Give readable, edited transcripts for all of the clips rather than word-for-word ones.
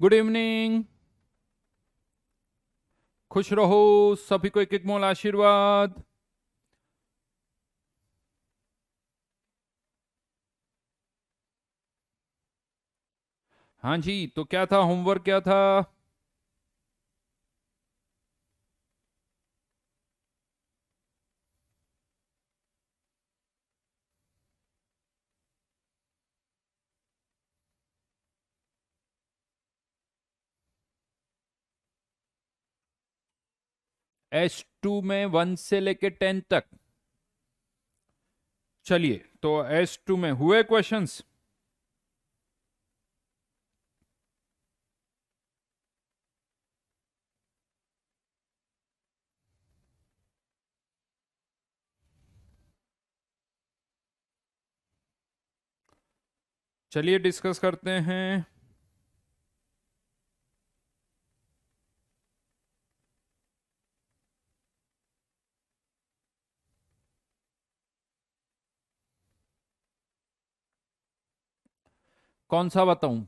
Good evening. खुश रहो। सभी को एक एक मोल आशीर्वाद। हाँ जी, तो क्या था होमवर्क, क्या था? S2 में 1 से लेके 10 तक। चलिए, तो S2 में हुए क्वेश्चंस। चलिए डिस्कस करते हैं। कौन सा बताऊं?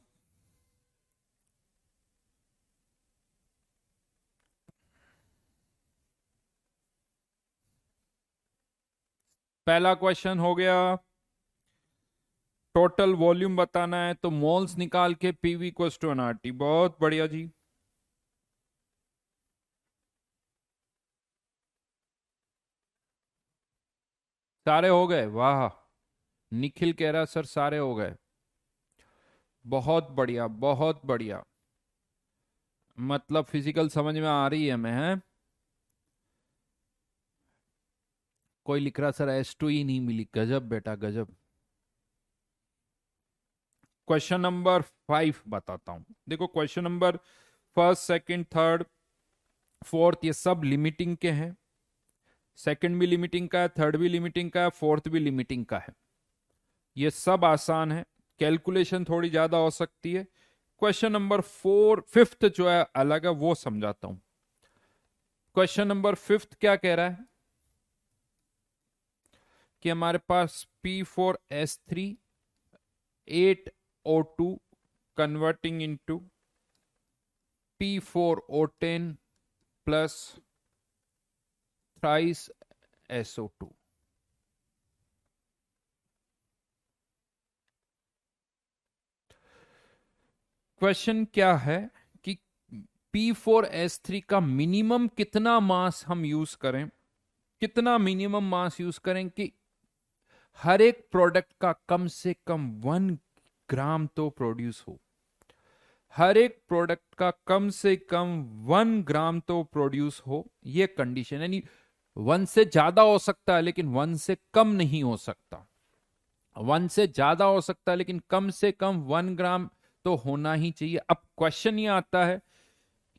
पहला क्वेश्चन हो गया, टोटल वॉल्यूम बताना है तो मोल्स निकाल के पीवी इक्वल्स टू एनआरटी। बहुत बढ़िया जी। सारे हो गए, वाह। निखिल कह रहा सर सारे हो गए। बहुत बढ़िया, बहुत बढ़िया। मतलब फिजिकल समझ में आ रही है मैं, है? कोई लिख रहा सर S2 ही नहीं मिली। गजब बेटा गजब। क्वेश्चन नंबर 5 बताता हूं। देखो, question number first, second, third, fourth, ये सब लिमिटिंग के हैं। सेकंड भी लिमिटिंग का है, थर्ड भी लिमिटिंग का है, फोर्थ भी लिमिटिंग का है। ये सब आसान है, कैलकुलेशन थोड़ी ज्यादा हो सकती है। क्वेश्चन नंबर 5th जो है अलग है, वो समझाता हूं। क्वेश्चन नंबर 5th क्या कह रहा है कि हमारे पास P4S3 8O2 converting into P4O10 plus thrice SO2। Question क्या है कि P4S3 का मिनिमम कितना मास हम यूज करें, कितना मिनिमम मास यूज करें कि हर एक प्रोडक्ट का कम से कम 1 ग्राम तो प्रोड्यूस हो। हर एक प्रोडक्ट का कम से कम 1 ग्राम तो प्रोड्यूस हो, ये कंडीशन। यानी 1 से ज्यादा हो सकता है लेकिन 1 से कम नहीं हो सकता। 1 से ज्यादा हो सकता है लेकिन कम से कम 1 ग्राम तो होना ही चाहिए। अब क्वेश्चन ये आता है,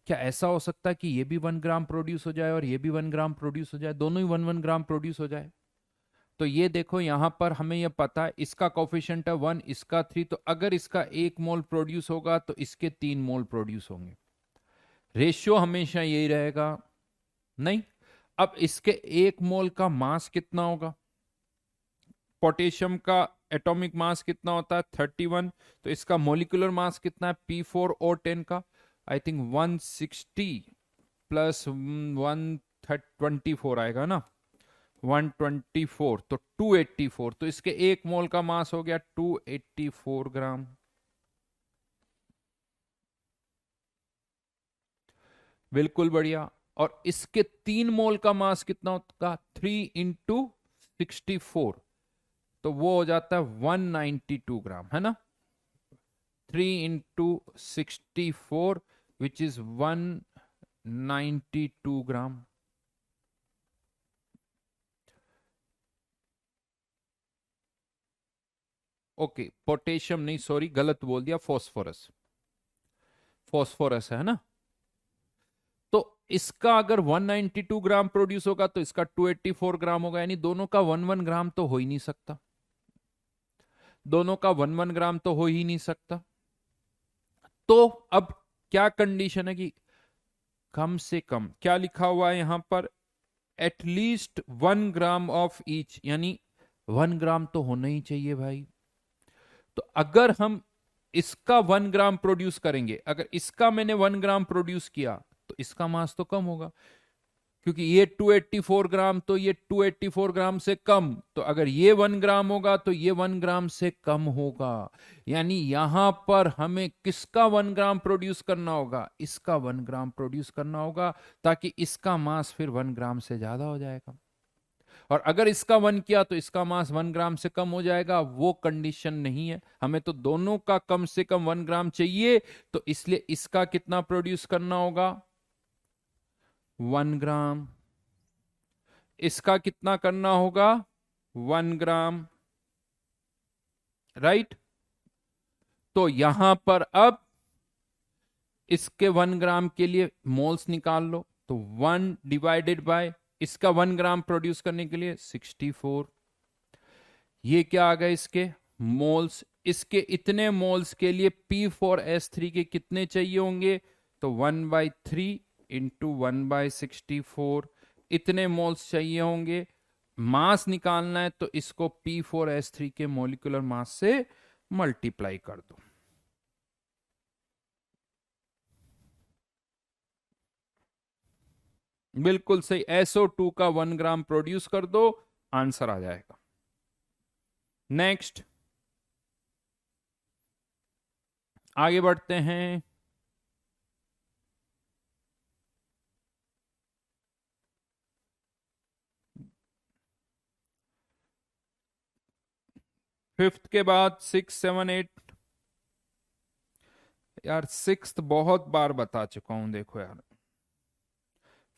क्या ऐसा हो सकता है कि ये भी 1 ग्राम प्रोड्यूस हो जाए और ये भी 1 ग्राम प्रोड्यूस हो जाए, दोनों ही 1 1 ग्राम प्रोड्यूस हो जाए? तो ये देखो, यहां पर हमें ये पता है इसका कोफिशिएंट है 1, इसका 3, तो अगर इसका 1 मोल प्रोड्यूस होगा तो इसके 3 मोल प्रोड्यूस होंगे। रेशियो हमेशा यही रहेगा? नहीं। अब इसके 1 मोल का मास कितना होगा? पोटेशियम का एटॉमिक मास कितना होता है? 31। तो इसका मोलिकुलर मास कितना है P4O10 का? आई थिंक 160 प्लस 124 आएगा ना। 124 तो 284, तो इसके 1 मोल का मास हो गया 284 ग्राम। बिल्कुल बढ़िया। और इसके 3 मोल का मास कितना होगा? 3 × 64, तो वो हो जाता है 192 ग्राम, है ना? 3 × 64 which is 192 gram. Okay, potassium नहीं, सॉरी गलत बोल दिया, फॉस्फोरस। फॉस्फोरस है ना? तो इसका अगर 192 ग्राम प्रोड्यूस होगा तो इसका 284 ग्राम होगा, यानी दोनों का 1 1 ग्राम तो हो ही नहीं सकता। दोनों का 1 1 ग्राम तो हो ही नहीं सकता। तो अब क्या कंडीशन है कि कम से कम, क्या लिखा हुआ है यहां पर, एटलीस्ट 1 ग्राम ऑफ ईच, यानी 1 ग्राम तो होना ही चाहिए भाई। तो अगर हम इसका 1 ग्राम प्रोड्यूस करेंगे, अगर इसका मैंने 1 ग्राम प्रोड्यूस किया तो इसका मास तो कम होगा, क्योंकि ये 284 ग्राम, तो ये 284 ग्राम से कम, तो अगर ये 1 ग्राम होगा तो ये 1 ग्राम से कम होगा। यानी यहां पर हमें किसका 1 ग्राम प्रोड्यूस करना होगा, इसका 1 ग्राम प्रोड्यूस करना होगा, ताकि इसका मास फिर 1 ग्राम से ज्यादा हो जाएगा। और अगर इसका 1 किया तो इसका मास 1 ग्राम से कम हो जाएगा, वो कंडीशन नहीं है, हमें तो दोनों का कम से कम 1 ग्राम चाहिए। तो इसलिए इसका कितना प्रोड्यूस करना होगा, 1 ग्राम, इसका कितना करना होगा, 1 ग्राम, राइट। तो यहां पर अब इसके 1 ग्राम के लिए मोल्स निकाल लो, तो 1 डिवाइडेड बाय इसका 1 ग्राम प्रोड्यूस करने के लिए 64, ये क्या आ गए इसके मोल्स। इसके इतने मोल्स के लिए P4S3 के कितने चाहिए होंगे, तो 1/3 इंटू 1/64, इतने मोल्स चाहिए होंगे। मास निकालना है तो इसको P4S3 के मोलिकुलर मास से मल्टीप्लाई कर दो। बिल्कुल सही, SO2 का 1 ग्राम प्रोड्यूस कर दो, आंसर आ जाएगा। नेक्स्ट, आगे बढ़ते हैं। फिफ्थ के बाद 6, 7, 8। यार सिक्स्थ बहुत बार बता चुका हूं, देखो यार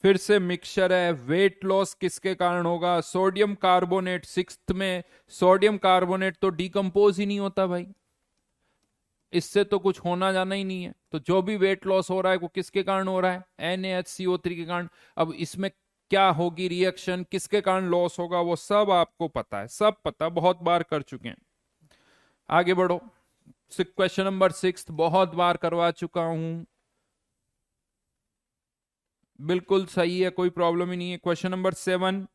फिर से मिक्सचर है। वेट लॉस किसके कारण होगा, सोडियम कार्बोनेट। सिक्स्थ में सोडियम कार्बोनेट तो डिकम्पोज ही नहीं होता भाई, इससे तो कुछ होना जाना ही नहीं है। तो जो भी वेट लॉस हो रहा है वो किसके कारण हो रहा है, NaHCO3 के कारण। अब इसमें क्या होगी रिएक्शन, किसके कारण लॉस होगा, वो सब आपको पता है, सब पता, बहुत बार कर चुके हैं। आगे बढ़ो। क्वेश्चन नंबर 6 बहुत बार करवा चुका हूं, बिल्कुल सही है, कोई प्रॉब्लम ही नहीं है। क्वेश्चन नंबर 7,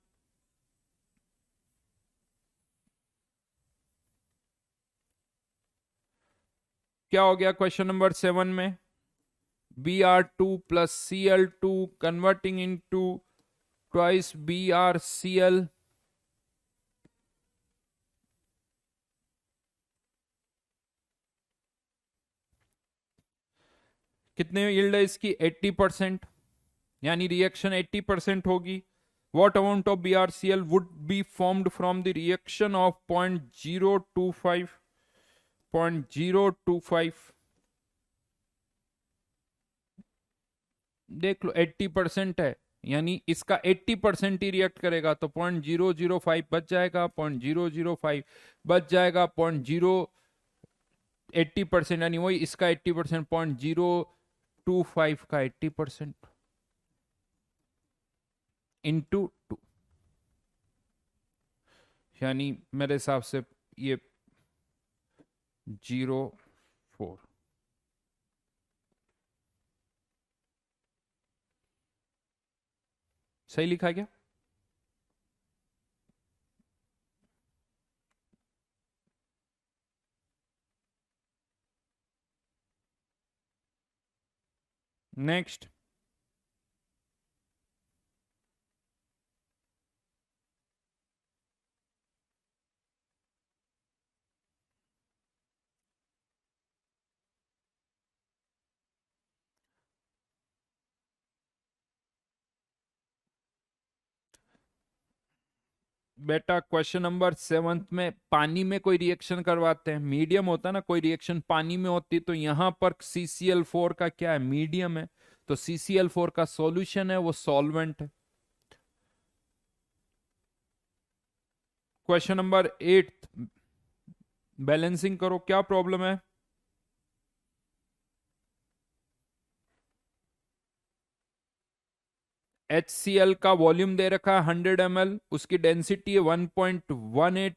क्या हो गया क्वेश्चन नंबर 7 में, Br2 plus Cl2 converting into twice BrCl, कितने यील्ड है इसकी, 80%, यानी रिएक्शन 80% होगी। What amount of BrCl would be formed from the reaction of 0.025, 0.025, देख लो 80% है, यानी इसका 80% ही रिएक्ट करेगा, तो 0.005 बच जाएगा, 0.005 बच जाएगा, 80%, यानी वही इसका 80%, 0.025 का 80% इंटू 2, यानी मेरे हिसाब से ये 0.4। सही लिखा है क्या, नेक्स्ट। बेटा क्वेश्चन नंबर 7 में पानी में कोई रिएक्शन करवाते हैं, मीडियम होता है ना, कोई रिएक्शन पानी में होती, तो यहां पर CCl4 का क्या है, मीडियम है, तो CCl4 का सॉल्यूशन है वो सॉल्वेंट है। क्वेश्चन नंबर 8, बैलेंसिंग करो, क्या प्रॉब्लम है, HCl का वॉल्यूम दे रखा है 100 ml, उसकी डेंसिटी है 1.18।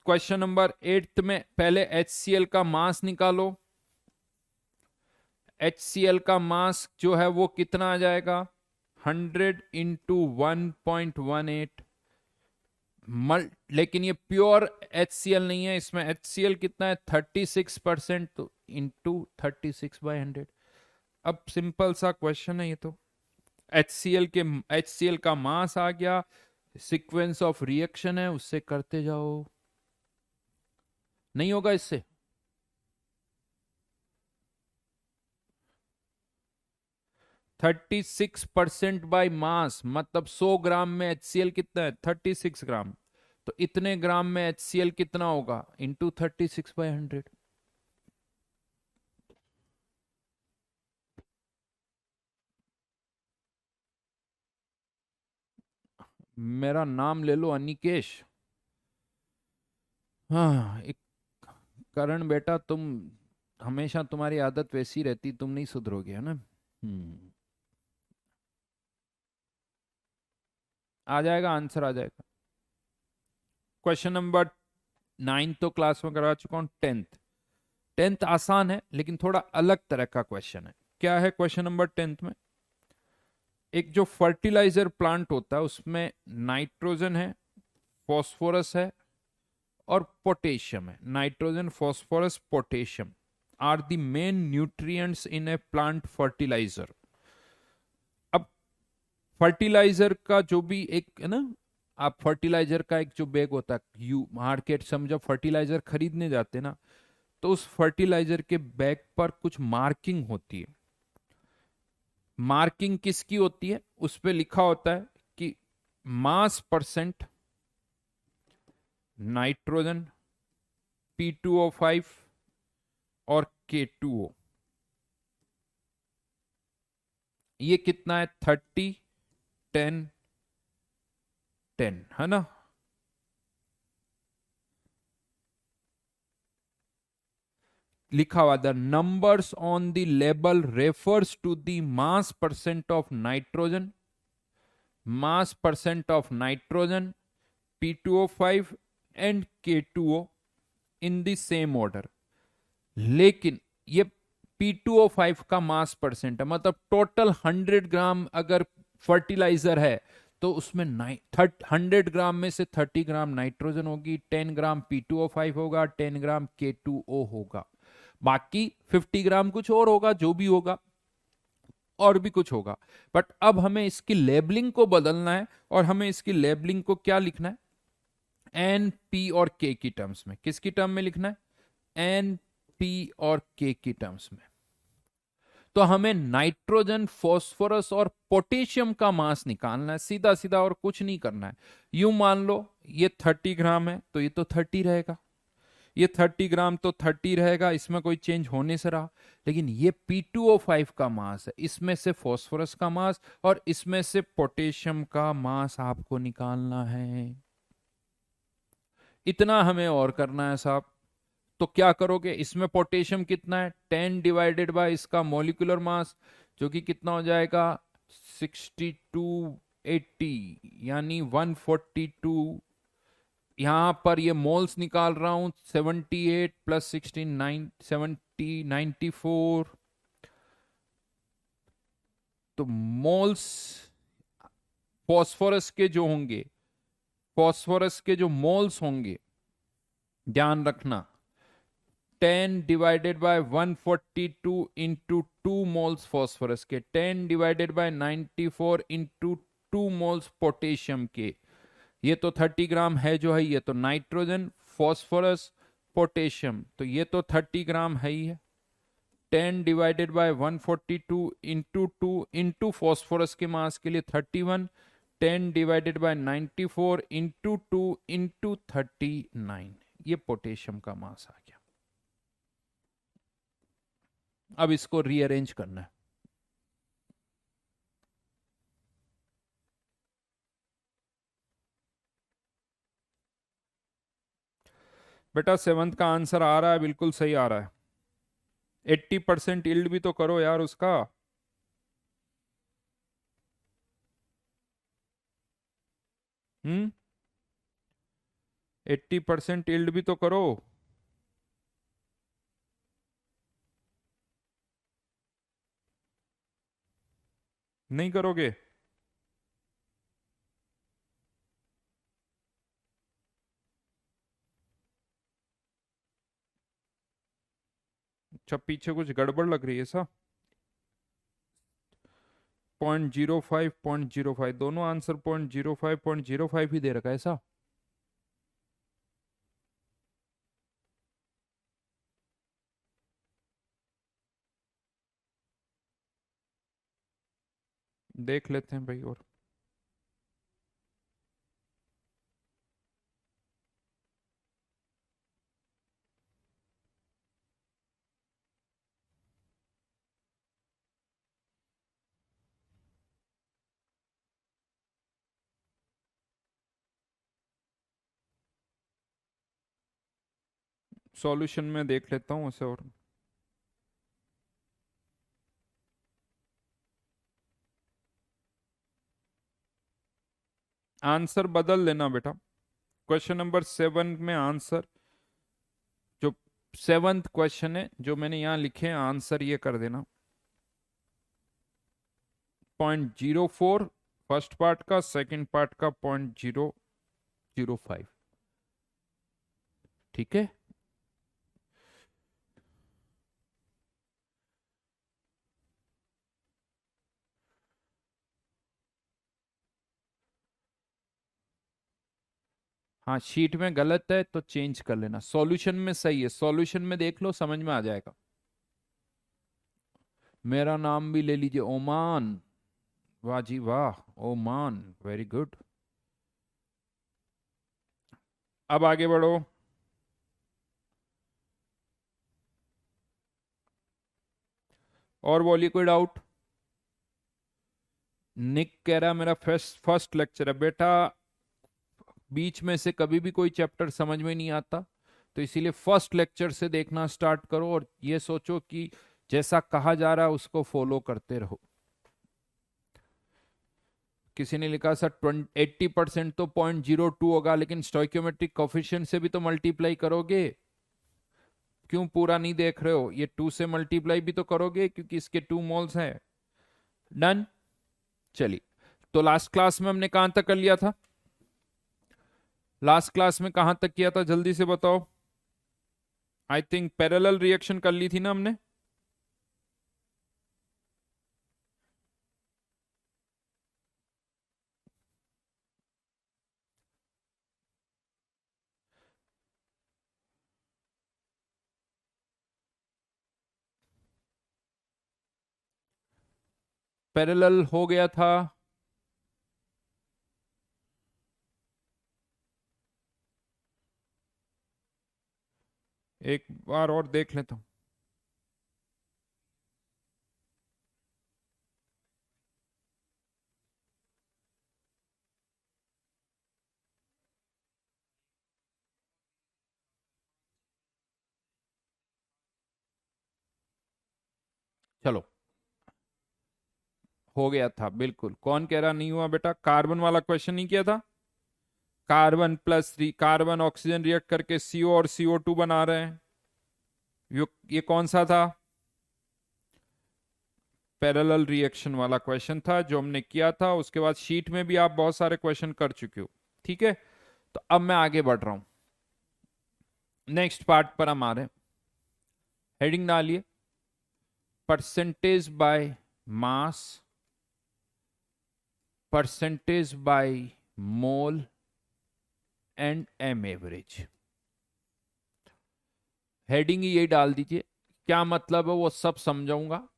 क्वेश्चन नंबर 8 में पहले HCl का मास निकालो। HCl का मास जो है वो कितना आ जाएगा, 100 इंटू 1.18, लेकिन ये प्योर HCl नहीं है, इसमें HCl कितना है 36%, तो इंटू 36/100। अब सिंपल सा क्वेश्चन है ये तो। HCl का मास आ गया, सीक्वेंस ऑफ रिएक्शन है उससे करते जाओ, नहीं होगा इससे। 36% बाय मास, मतलब 100 ग्राम में HCl कितना है 36 ग्राम, तो इतने ग्राम में HCl कितना होगा इंटू 36/100। मेरा नाम ले लो अनिकेश। हाँ एक करण बेटा, तुम हमेशा तुम्हारी आदत वैसी रहती, तुम नहीं सुधरोगे, है ना। आ जाएगा, आंसर आ जाएगा। क्वेश्चन नंबर 9 तो क्लास में करा चुका हूं। 10th आसान है लेकिन थोड़ा अलग तरह का क्वेश्चन है। क्या है क्वेश्चन नंबर 10th में? एक जो फर्टिलाइजर प्लांट होता है उसमें नाइट्रोजन है, फॉस्फोरस है और पोटेशियम है। Nitrogen, phosphorus, potassium are the main nutrients in a plant fertiliser. अब फर्टिलाइजर का जो भी एक है ना, आप फर्टिलाइजर का एक जो बैग होता है, यू मार्केट से हम जब फर्टिलाइजर खरीदने जाते हैं ना, तो उस फर्टिलाइजर के बैग पर कुछ मार्किंग होती है। मार्किंग किसकी होती है? उस पे लिखा होता है कि मास परसेंट नाइट्रोजन, P2O5 और K2O। ये कितना है 30, 10, 10, है ना। लिखा हुआ the numbers on the label refers to the mass percent of nitrogen, mass percent of nitrogen, P2O5 and K2O in the same order. लेकिन ये P2O5 का मास परसेंट है, मतलब टोटल 100 ग्राम अगर फर्टिलाइजर है तो उसमें 100 ग्राम में से 30 ग्राम नाइट्रोजन होगी, 10 ग्राम P2O5 होगा, 10 ग्राम K2O होगा, बाकी 50 ग्राम कुछ और होगा, जो भी होगा और भी कुछ होगा। बट अब हमें इसकी लेबलिंग को बदलना है, और हमें इसकी लेबलिंग को क्या लिखना है? एन, पी और के की टर्म्स में। किसकी टर्म में लिखना है? एन, पी और के की टर्म्स में। तो हमें नाइट्रोजन, फॉस्फोरस और पोटेशियम का मास निकालना है, सीधा सीधा, और कुछ नहीं करना है। यूं मान लो ये 30 ग्राम है तो ये तो 30 रहेगा, ये 30 ग्राम तो 30 रहेगा, इसमें कोई चेंज होने से रहा। लेकिन ये P2O5 का मास है, इसमें से फॉस्फोरस का मास और इसमें से पोटेशियम का मास आपको निकालना है। इतना हमें और करना है साहब। तो क्या करोगे? इसमें पोटेशियम कितना है 10 डिवाइडेड बाय इसका मोलिकुलर मास, जो कि कितना हो जाएगा 6280, यानी 142। यहां पर ये मोल्स निकाल रहा हूं, 78 प्लस 16 9 70 94। तो मोल्स फॉस्फोरस के जो होंगे, फॉस्फोरस के जो मोल्स होंगे, ध्यान रखना, 10 divided by 142 into 2 moles phosphorus के, 10 divided by 94 into 2 moles potassium के। ये तो 30 ग्राम है जो है, ये तो नाइट्रोजन, फॉस्फोरस, पोटेशियम, तो ये तो 30 ग्राम है ही है। 10 divided by 142 into 2 into phosphorus के मास के लिए 31, 10 डिवाइडेड बाय 94 इंटू 2 इंटू 39, ये पोटेशियम का मास आ गया। अब इसको रीअरेंज करना है। बेटा 7th का आंसर आ रहा है, बिल्कुल सही आ रहा है। 80% इल्ड भी तो करो यार उसका। हम्म 80% इल्ड भी तो करो। नहीं करोगे? अच्छा, पीछे कुछ गड़बड़ लग रही है सा। 0.05 0.05 दोनों आंसर 0.05 ही दे रखा है ऐसा। देख लेते हैं भाई। और सॉल्यूशन में देख लेता हूँ उसे। और आंसर बदल लेना बेटा। क्वेश्चन नंबर 7 में आंसर, जो 7th क्वेश्चन है जो मैंने यहां लिखे हैं, आंसर ये कर देना 0.04 फर्स्ट पार्ट का, सेकंड पार्ट का 0.005। ठीक है। हाँ, शीट में गलत है तो चेंज कर लेना, सॉल्यूशन में सही है, सॉल्यूशन में देख लो, समझ में आ जाएगा। मेरा नाम भी ले लीजिए, ओमान। वाह जी वाह, ओमान, वेरी गुड। अब आगे बढ़ो। और बोलिए कोई डाउट। निक कह रहा मेरा फर्स्ट फर्स्ट लेक्चर है बेटा। बीच में से कभी भी कोई चैप्टर समझ में नहीं आता, तो इसीलिए फर्स्ट लेक्चर से देखना स्टार्ट करो और ये सोचो कि जैसा कहा जा रहा है उसको फॉलो करते रहो। किसी ने लिखा सर 80% तो 0.02 होगा, लेकिन स्टोइकियोमेट्रिक कोफिशिएंट से भी तो मल्टीप्लाई करोगे। क्यों पूरा नहीं देख रहे हो? ये 2 से मल्टीप्लाई भी तो करोगे क्योंकि इसके 2 मोल्स हैं। डन। चलिए, तो लास्ट क्लास में हमने कहां तक कर लिया था? लास्ट क्लास में कहां तक किया था, जल्दी से बताओ। आई थिंक पैरेलल रिएक्शन कर ली थी ना हमने। पैरेलल हो गया था। एक बार और देख लेता हूं। चलो, हो गया था बिल्कुल। कौन कह रहा नहीं हुआ बेटा? कार्बन वाला क्वेश्चन नहीं किया था? कार्बन+3, कार्बन ऑक्सीजन रिएक्ट करके CO और CO2 बना रहे हैं। ये कौन सा था? पैरेलल रिएक्शन वाला क्वेश्चन था जो हमने किया था। उसके बाद शीट में भी आप बहुत सारे क्वेश्चन कर चुके हो। ठीक है, तो अब मैं आगे बढ़ रहा हूं। नेक्स्ट पार्ट पर हम आ रहे हैं। हेडिंग डालिए, percentage by mass, percentage by mole and M average. Heading ही यही डाल दीजिए, क्या मतलब है वो सब समझाऊंगा।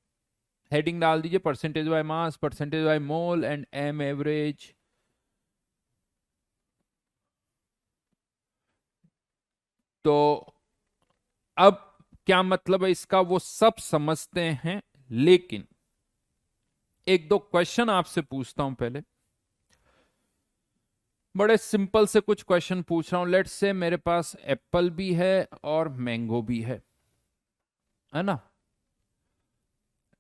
हेडिंग डाल दीजिए, percentage by mass, percentage by mole and M average. तो अब क्या मतलब है इसका वो सब समझते हैं, लेकिन एक दो क्वेश्चन आपसे पूछता हूं पहले। बड़े सिंपल से कुछ क्वेश्चन पूछ रहा हूं। लेट्स से मेरे पास एप्पल भी है और मैंगो भी है ना।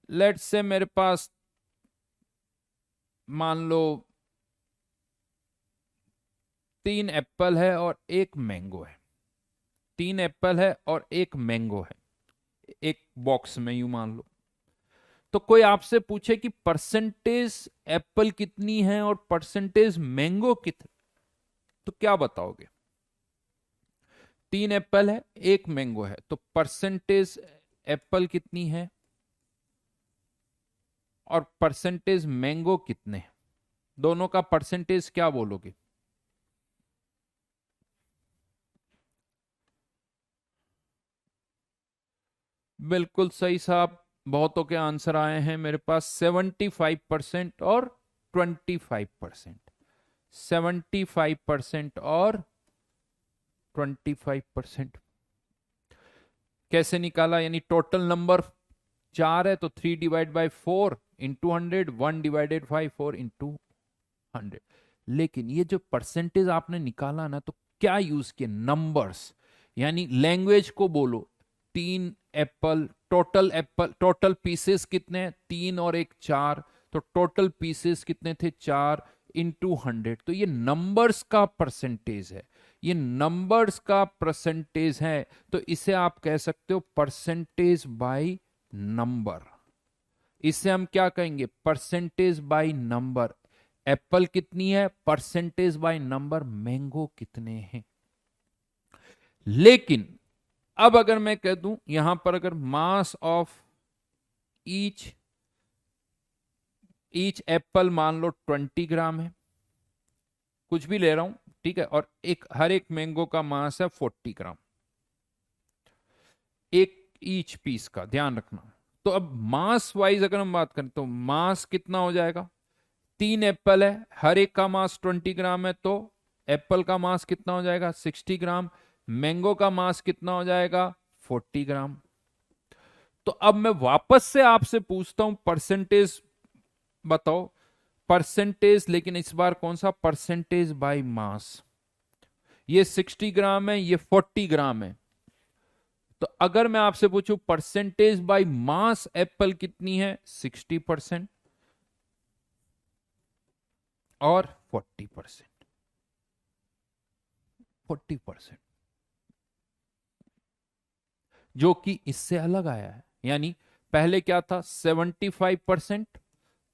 लेट्स से मेरे पास मान लो 3 एप्पल है और 1 मैंगो है। 3 एप्पल है और 1 मैंगो है एक बॉक्स में, यूं मान लो। तो कोई आपसे पूछे कि परसेंटेज एप्पल कितनी है और परसेंटेज मैंगो कितनी, तो क्या बताओगे? 3 एप्पल है, 1 मैंगो है, तो परसेंटेज एप्पल कितनी है और परसेंटेज मैंगो कितने, दोनों का परसेंटेज क्या बोलोगे? बिल्कुल सही साहब, बहुतों के आंसर आए हैं मेरे पास 75% और 25%। 75% और 25%। कैसे निकाला? यानी टोटल नंबर 4 है तो 3/4 इंटू 100, 1/5 4 इंटू 100। लेकिन ये जो परसेंटेज आपने निकाला ना, तो क्या यूज किए? नंबर्स, यानी लैंग्वेज को बोलो। 3 एप्पल टोटल पीसेस कितने हैं? 3 और 1 4, तो टोटल पीसेस कितने थे? 4 इंटू 100। तो ये नंबर्स का परसेंटेज है, ये नंबर्स का परसेंटेज है। तो इसे आप कह सकते हो परसेंटेज बाय नंबर। इसे हम क्या कहेंगे? Percentage by number. एप्पल कितनी है? परसेंटेज बाय नंबर मैंगो कितने हैं। लेकिन अब अगर मैं कह दूं यहां पर, अगर mass of each each Apple मान लो 20 ग्राम है, कुछ भी ले रहा हूं, ठीक है, और हर एक मैंगो का मास है 40 ग्राम, एक ईच पीस का, ध्यान रखना। तो अब मास वाइज अगर हम बात करें तो मास कितना हो जाएगा? 3 एप्पल है, हर एक का मास 20 ग्राम है, तो एप्पल का मास कितना हो जाएगा? 60 ग्राम। मैंगो का मास कितना हो जाएगा? 40 ग्राम। तो अब मैं वापस से आपसे पूछता हूं परसेंटेज बताओ, परसेंटेज, लेकिन इस बार कौन सा? परसेंटेज बाय मास। ये 60 ग्राम है, ये 40 ग्राम है। तो अगर मैं आपसे पूछूं परसेंटेज बाय मास एप्पल कितनी है? 60% और 40%। 40%, जो कि इससे अलग आया है। यानी पहले क्या था? 75%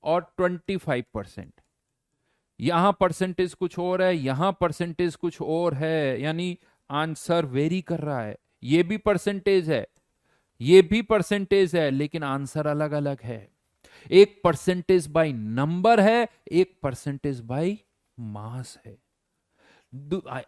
और 25%। यहां परसेंटेज कुछ और है, यहां परसेंटेज कुछ और है, यानी आंसर वेरी कर रहा है। ये भी परसेंटेज है, ये भी परसेंटेज है, लेकिन आंसर अलग अलग है। एक परसेंटेज बाय नंबर है, एक परसेंटेज बाय मास है।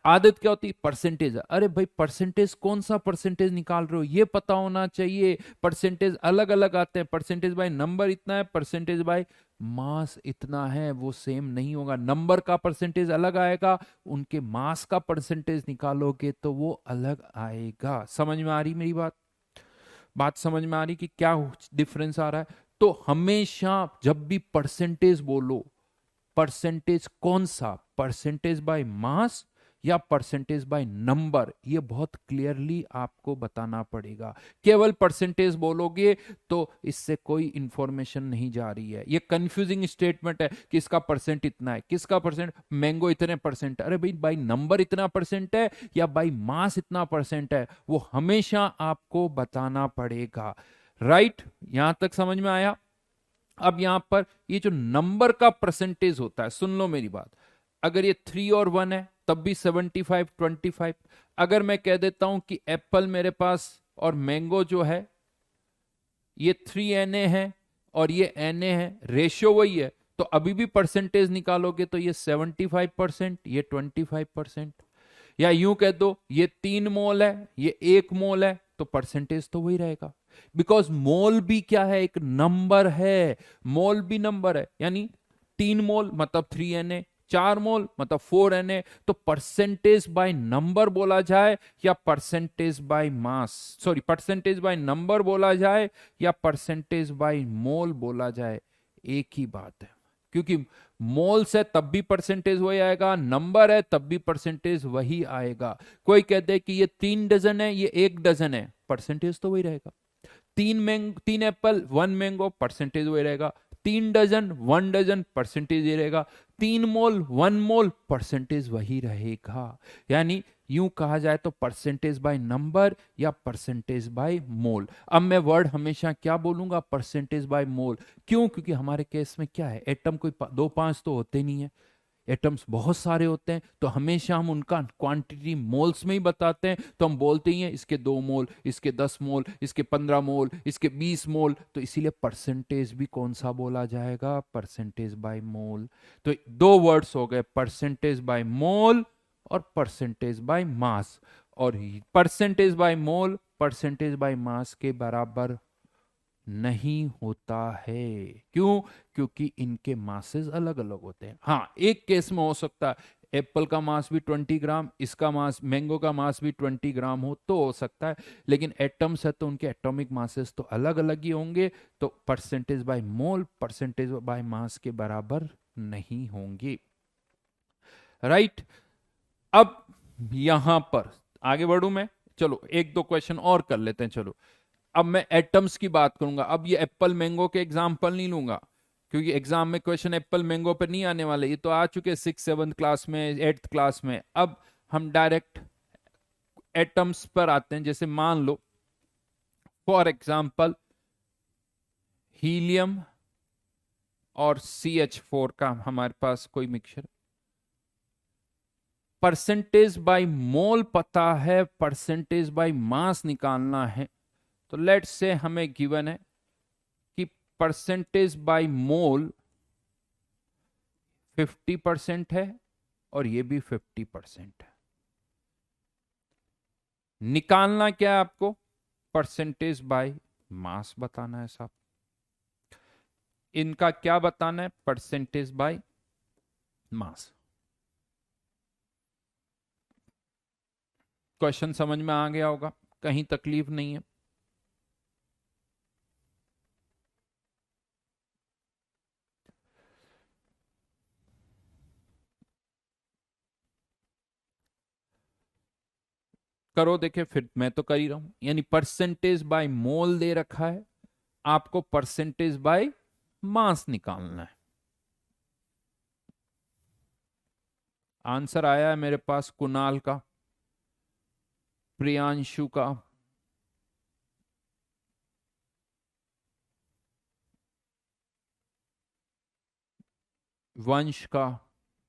आदत क्या होती है? परसेंटेज। अरे भाई परसेंटेज, कौन सा परसेंटेज निकाल रहे हो ये पता होना चाहिए। परसेंटेज अलग अलग आते हैं, परसेंटेज बाय नंबर इतना है, परसेंटेज बाय मास इतना है, वो सेम नहीं होगा। नंबर का परसेंटेज अलग आएगा, उनके मास का परसेंटेज निकालोगे तो वो अलग आएगा। समझ में आ रही मेरी बात? बात समझ में आ रही कि क्या डिफरेंस आ रहा है? तो हमेशा जब भी परसेंटेज बोलो, परसेंटेज कौन सा? परसेंटेज बाय मास या परसेंटेज बाय नंबर, ये बहुत क्लियरली आपको बताना पड़ेगा। केवल परसेंटेज बोलोगे तो इससे कोई इंफॉर्मेशन नहीं जा रही है। ये कंफ्यूजिंग स्टेटमेंट है कि इसका परसेंट इतना है, किसका परसेंट? मैंगो इतने परसेंट। अरे भाई बाय नंबर इतना परसेंट है या बाय मास इतना परसेंट है, वो हमेशा आपको बताना पड़ेगा। राइट? यहां तक समझ में आया? अब यहां पर ये जो नंबर का परसेंटेज होता है, सुन लो मेरी बात, अगर ये 3 और 1 है तब भी 75-25। अगर मैं कह देता हूं कि एप्पल मेरे पास और मैंगो जो है ये 3 Na है और ये Na है, रेशियो वही है, तो अभी भी परसेंटेज निकालोगे तो ये 75%, ये 25%। या यूं कह दो ये 3 मोल है, ये 1 मोल है, तो परसेंटेज तो वही रहेगा। बिकॉज मोल भी क्या है? एक नंबर है। मोल भी नंबर है, यानी 3 मोल मतलब 3Na, 4 मोल मतलब 4Na। तो परसेंटेज बाय नंबर बोला जाए या percentage by mass, sorry, percentage by number बोला जाए या परसेंटेज बाय मोल बोला जाए, एक ही बात है। क्योंकि मोल्स है तब भी परसेंटेज वही आएगा, नंबर है तब भी परसेंटेज वही आएगा। कोई कहते हैं कि ये 3 डजन है, ये 1 डजन है, परसेंटेज तो वही रहेगा। 3 एप्पल 1 मैंगो, परसेंटेज वही रहेगा। 3 डजन 1 डजन, परसेंटेज ये रहेगा। 3 मोल 1 मोल, परसेंटेज वही रहेगा। यानी यूं कहा जाए तो परसेंटेज बाय नंबर या परसेंटेज बाय मोल। अब मैं वर्ड हमेशा क्या बोलूंगा? परसेंटेज बाय मोल। क्यों? क्योंकि हमारे केस में क्या है, एटम कोई 2-5 तो होते नहीं है। एटम्स बहुत सारे होते हैं तो हमेशा हम उनका क्वांटिटी मोल्स में ही बताते हैं, तो हम बोलते ही हैं इसके 2 मोल, इसके 10 मोल, इसके 15 मोल, इसके 20 मोल, तो इसीलिए परसेंटेज भी कौन सा बोला जाएगा, परसेंटेज बाय मोल। तो दो वर्ड्स हो गए, परसेंटेज बाय मोल और परसेंटेज बाय मास। और percentage by mole percentage by mass के बराबर नहीं होता है। क्यों? क्योंकि इनके मासेस अलग अलग होते हैं। हाँ, एक केस में हो सकता है एप्पल का मास भी 20 ग्राम, इसका मास, मैंगो का मास भी 20 ग्राम हो तो हो सकता है, लेकिन एटम्स है तो उनके एटॉमिक मासेस तो अलग अलग ही होंगे, तो percentage by mole percentage by mass के बराबर नहीं होंगे। राइट। अब यहां पर आगे बढ़ू मैं, चलो एक दो क्वेश्चन और कर लेते हैं। चलो अब मैं एटम्स की बात करूंगा। अब ये एप्पल मैंगो के एग्जाम्पल नहीं लूंगा, क्योंकि एग्जाम में क्वेश्चन एप्पल मैंगो पर नहीं आने वाले, ये तो आ चुके 6, 7 क्लास में, 8th क्लास में। अब हम डायरेक्ट एटम्स पर आते हैं। जैसे मान लो फॉर एग्जाम्पल हीलियम और CH4 का हमारे पास कोई मिक्सचर, परसेंटेज बाय मोल पता है, परसेंटेज बाय मास निकालना है। तो लेट्स से हमें गिवन है कि परसेंटेज बाय मोल 50% है और ये भी 50% है। निकालना क्या है आपको, परसेंटेज बाय मास बताना है साहब। इनका क्या बताना है, परसेंटेज बाय मास। क्वेश्चन समझ में आ गया होगा, कहीं तकलीफ नहीं है। करो देखे, फिर मैं तो कर ही रहा हूं। यानी परसेंटेज बाय मोल दे रखा है, आपको परसेंटेज बाय मास निकालना है। आंसर आया है मेरे पास कुणाल का, प्रियांशु का, वंश का,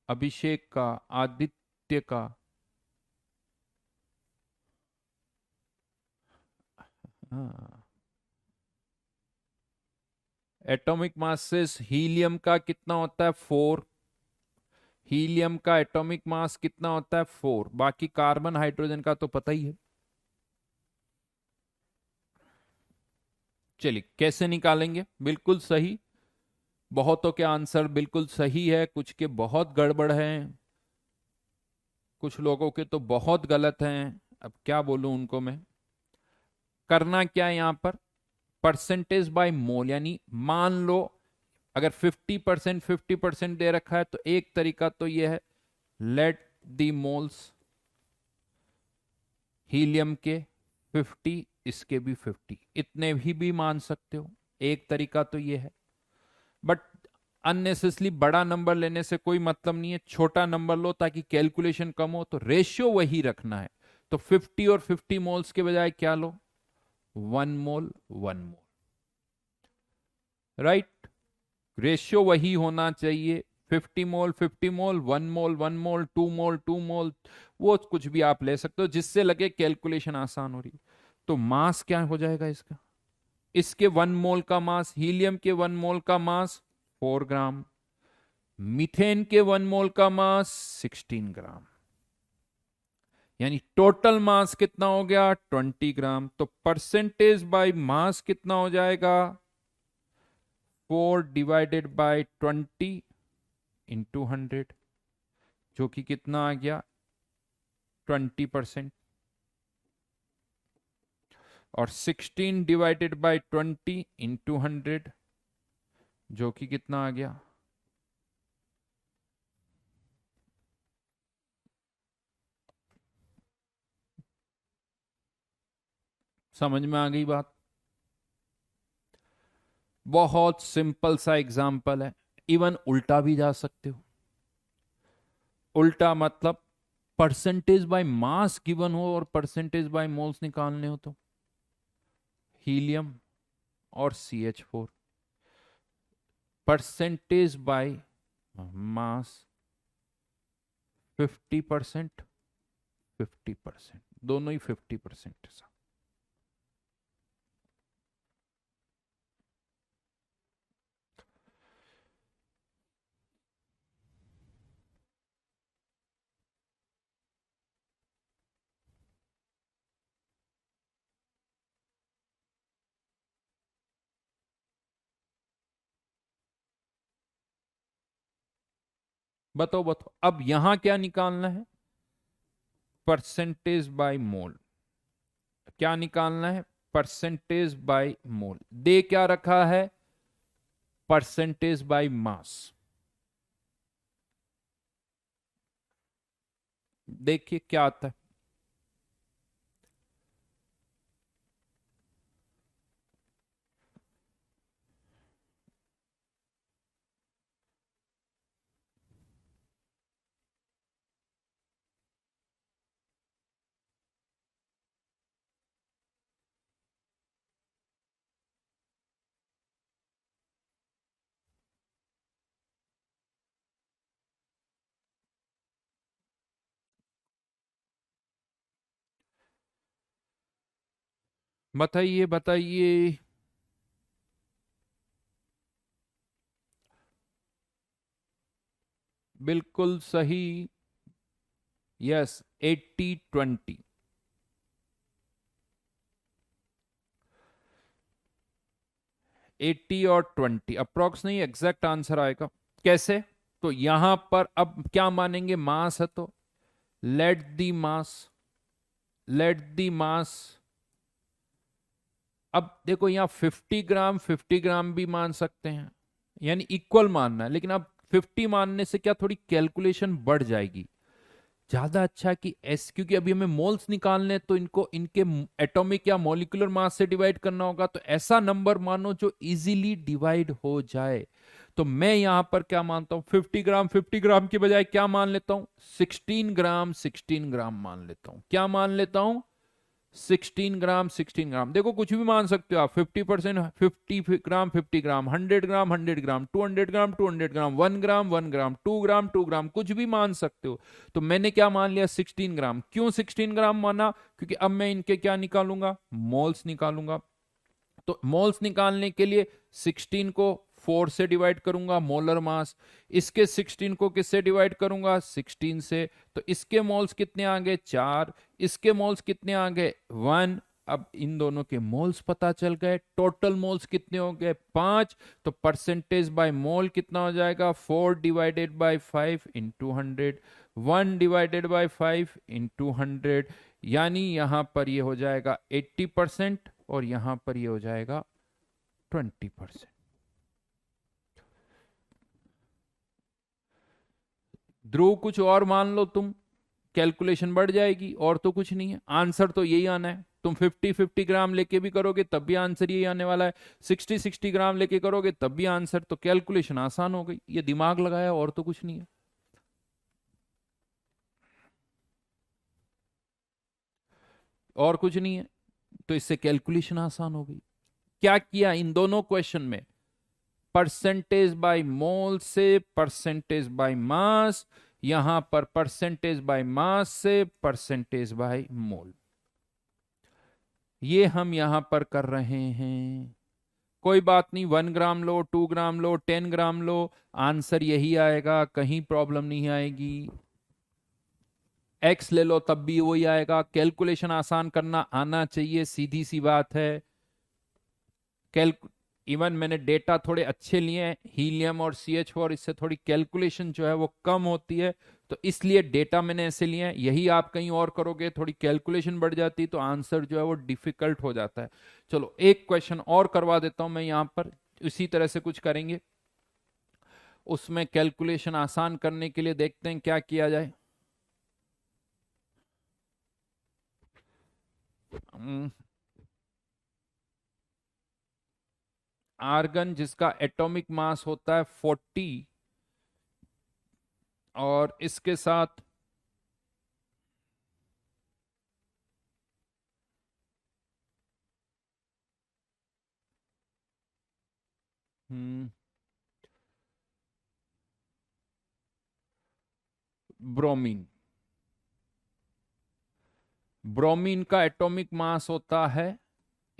अभिषेक का, आदित्य का। हाँ, एटॉमिक मासेस हीलियम का कितना होता है, 4। हीलियम का एटॉमिक मास कितना होता है, 4। बाकी कार्बन हाइड्रोजन का तो पता ही है। चलिए कैसे निकालेंगे, बिल्कुल सही। बहुतों के आंसर बिल्कुल सही है, कुछ के बहुत गड़बड़ हैं, कुछ लोगों के तो बहुत गलत हैं। अब क्या बोलूं उनको मैं। करना क्या है यहां पर, परसेंटेज बाय मोल, यानी मान लो अगर 50% 50% दे रखा है तो एक तरीका तो यह है, लेट द मोल्स हीलियम के 50, इसके भी 50, इतने भी मान सकते हो। एक तरीका तो यह है, बट अननेसेसरी बड़ा नंबर लेने से कोई मतलब नहीं है, छोटा नंबर लो ताकि कैलकुलेशन कम हो। तो रेशियो वही रखना है, तो 50 और 50 मोल्स के बजाय क्या लो, 1 मोल 1 मोल। राइट, रेशियो वही होना चाहिए, 50 मोल 50 मोल, 1 मोल 1 मोल, 2 मोल 2 मोल, वो कुछ भी आप ले सकते हो जिससे लगे कैलकुलेशन आसान हो रही है। तो मास क्या हो जाएगा इसका, इसके 1 मोल का मास, हीलियम के 1 मोल का मास 4 ग्राम, मीथेन के 1 मोल का मास 16 ग्राम, यानी टोटल मास कितना हो गया, 20 ग्राम। तो परसेंटेज बाय मास कितना हो जाएगा, 4/20 × 100, जो कि कितना आ गया, 20%। और 16/20 × 100, जो कि कितना आ गया, समझ में आ गई बात। बहुत सिंपल सा एग्जाम्पल है। इवन उल्टा भी जा सकते हो। उल्टा मतलब परसेंटेज बाय मास गिवन हो और परसेंटेज बाय मोल्स निकालने हो, तो हीलियम और CH4, परसेंटेज बाय मास 50%, 50%, दोनों ही 50% है। बताओ बताओ, अब यहां क्या निकालना है? परसेंटेज बाय मोल। क्या निकालना है? परसेंटेज बाय मोल। दे क्या रखा है? परसेंटेज बाय मास। देखिए क्या आता है। बताइए बताइए। बिल्कुल सही। यस, 80-20। 80 और 20 अप्रोक्स नहीं, एग्जैक्ट आंसर आएगा। कैसे? तो यहां पर अब क्या मानेंगे? मास है तो let the mass, let the मास। अब देखो यहां 50 ग्राम, 50 ग्राम भी मान सकते हैं, यानी इक्वल मानना है। लेकिन अब 50 मानने से क्या थोड़ी कैलकुलेशन बढ़ जाएगी। ज्यादा अच्छा है कि एस, क्योंकि अभी हमें मोल्स निकालने हैं, तो इनको इनके एटॉमिक या मॉलिक्यूलर मास से डिवाइड करना होगा। तो ऐसा नंबर मानो जो इजीली डिवाइड हो जाए। तो मैं यहां पर क्या मानता हूं? 50 ग्राम, 50 ग्राम की बजाय क्या मान लेता हूं? 16 ग्राम, 16 ग्राम मान लेता हूं। क्या मान लेता हूं? 16 ग्राम, 16 ग्राम। देखो कुछ भी मान सकते हो आप। 50%, 50 ग्राम, 50 ग्राम, 100 ग्राम, 100 ग्राम, 200 ग्राम, 200 ग्राम, 1 ग्राम, 1 ग्राम, 2 ग्राम, 2 ग्राम, कुछ भी मान सकते हो। तो मैंने क्या मान लिया? 16 ग्राम। क्यों 16 ग्राम माना? क्योंकि अब मैं इनके क्या निकालूंगा? मोल्स निकालूंगा। तो मोल्स निकालने के लिए 16 को 4 से डिवाइड करूंगा, मोलर मास। इसके 16 को किससे डिवाइड करूंगा? 16 से। तो इसके मोल्स कितने आ गए? 4। इसके मोल्स कितने आ गए? 1। अब इन दोनों के मोल्स पता चल गए। टोटल मोल्स कितने हो गए? 5। तो परसेंटेज बाय मोल कितना हो जाएगा? 4 divided by 5 into 100, 1 divided by 5 into 100। यानी यहां पर ये हो जाएगा 80%, और यहां पर ये हो जाएगा 20%। ध्रुव कुछ और मान लो तुम, कैलकुलेशन बढ़ जाएगी। और तो कुछ नहीं है, आंसर तो यही आना है। तुम 50-50 ग्राम लेके भी करोगे तब भी आंसर यही आने वाला है। 60-60 ग्राम लेके करोगे तब भी आंसर। तो कैलकुलेशन आसान हो गई, ये दिमाग लगाया, और तो कुछ नहीं है। और कुछ नहीं है, तो इससे कैलकुलेशन आसान हो गई। क्या किया इन दोनों क्वेश्चन में? परसेंटेज बाय मोल से परसेंटेज बाय मास, यहां पर परसेंटेज बाय मास से परसेंटेज बाय मोल। ये हम यहां पर कर रहे हैं। कोई बात नहीं, 1 ग्राम लो, 2 ग्राम लो, 10 ग्राम लो, आंसर यही आएगा, कहीं प्रॉब्लम नहीं आएगी। एक्स ले लो तब भी वही आएगा। कैलकुलेशन आसान करना आना चाहिए, सीधी सी बात है। कैलकु इवन मैंने डेटा थोड़े अच्छे लिए हैं, हीलियम और CH4, इससे थोड़ी कैलकुलेशन जो है वो कम होती है। तो इसलिए डेटा मैंने ऐसे लिए हैं। यही आप कहीं और करोगे, थोड़ी कैलकुलेशन बढ़ जाती है, तो आंसर जो है वो डिफिकल्ट हो जाता है। चलो एक क्वेश्चन और करवा देता हूं मैं यहां पर। इसी तरह से कुछ करेंगे, उसमें कैलकुलेशन आसान करने के लिए देखते हैं क्या किया जाए। आर्गन जिसका एटॉमिक मास होता है 40, और इसके साथ ब्रोमीन। ब्रोमीन का एटॉमिक मास होता है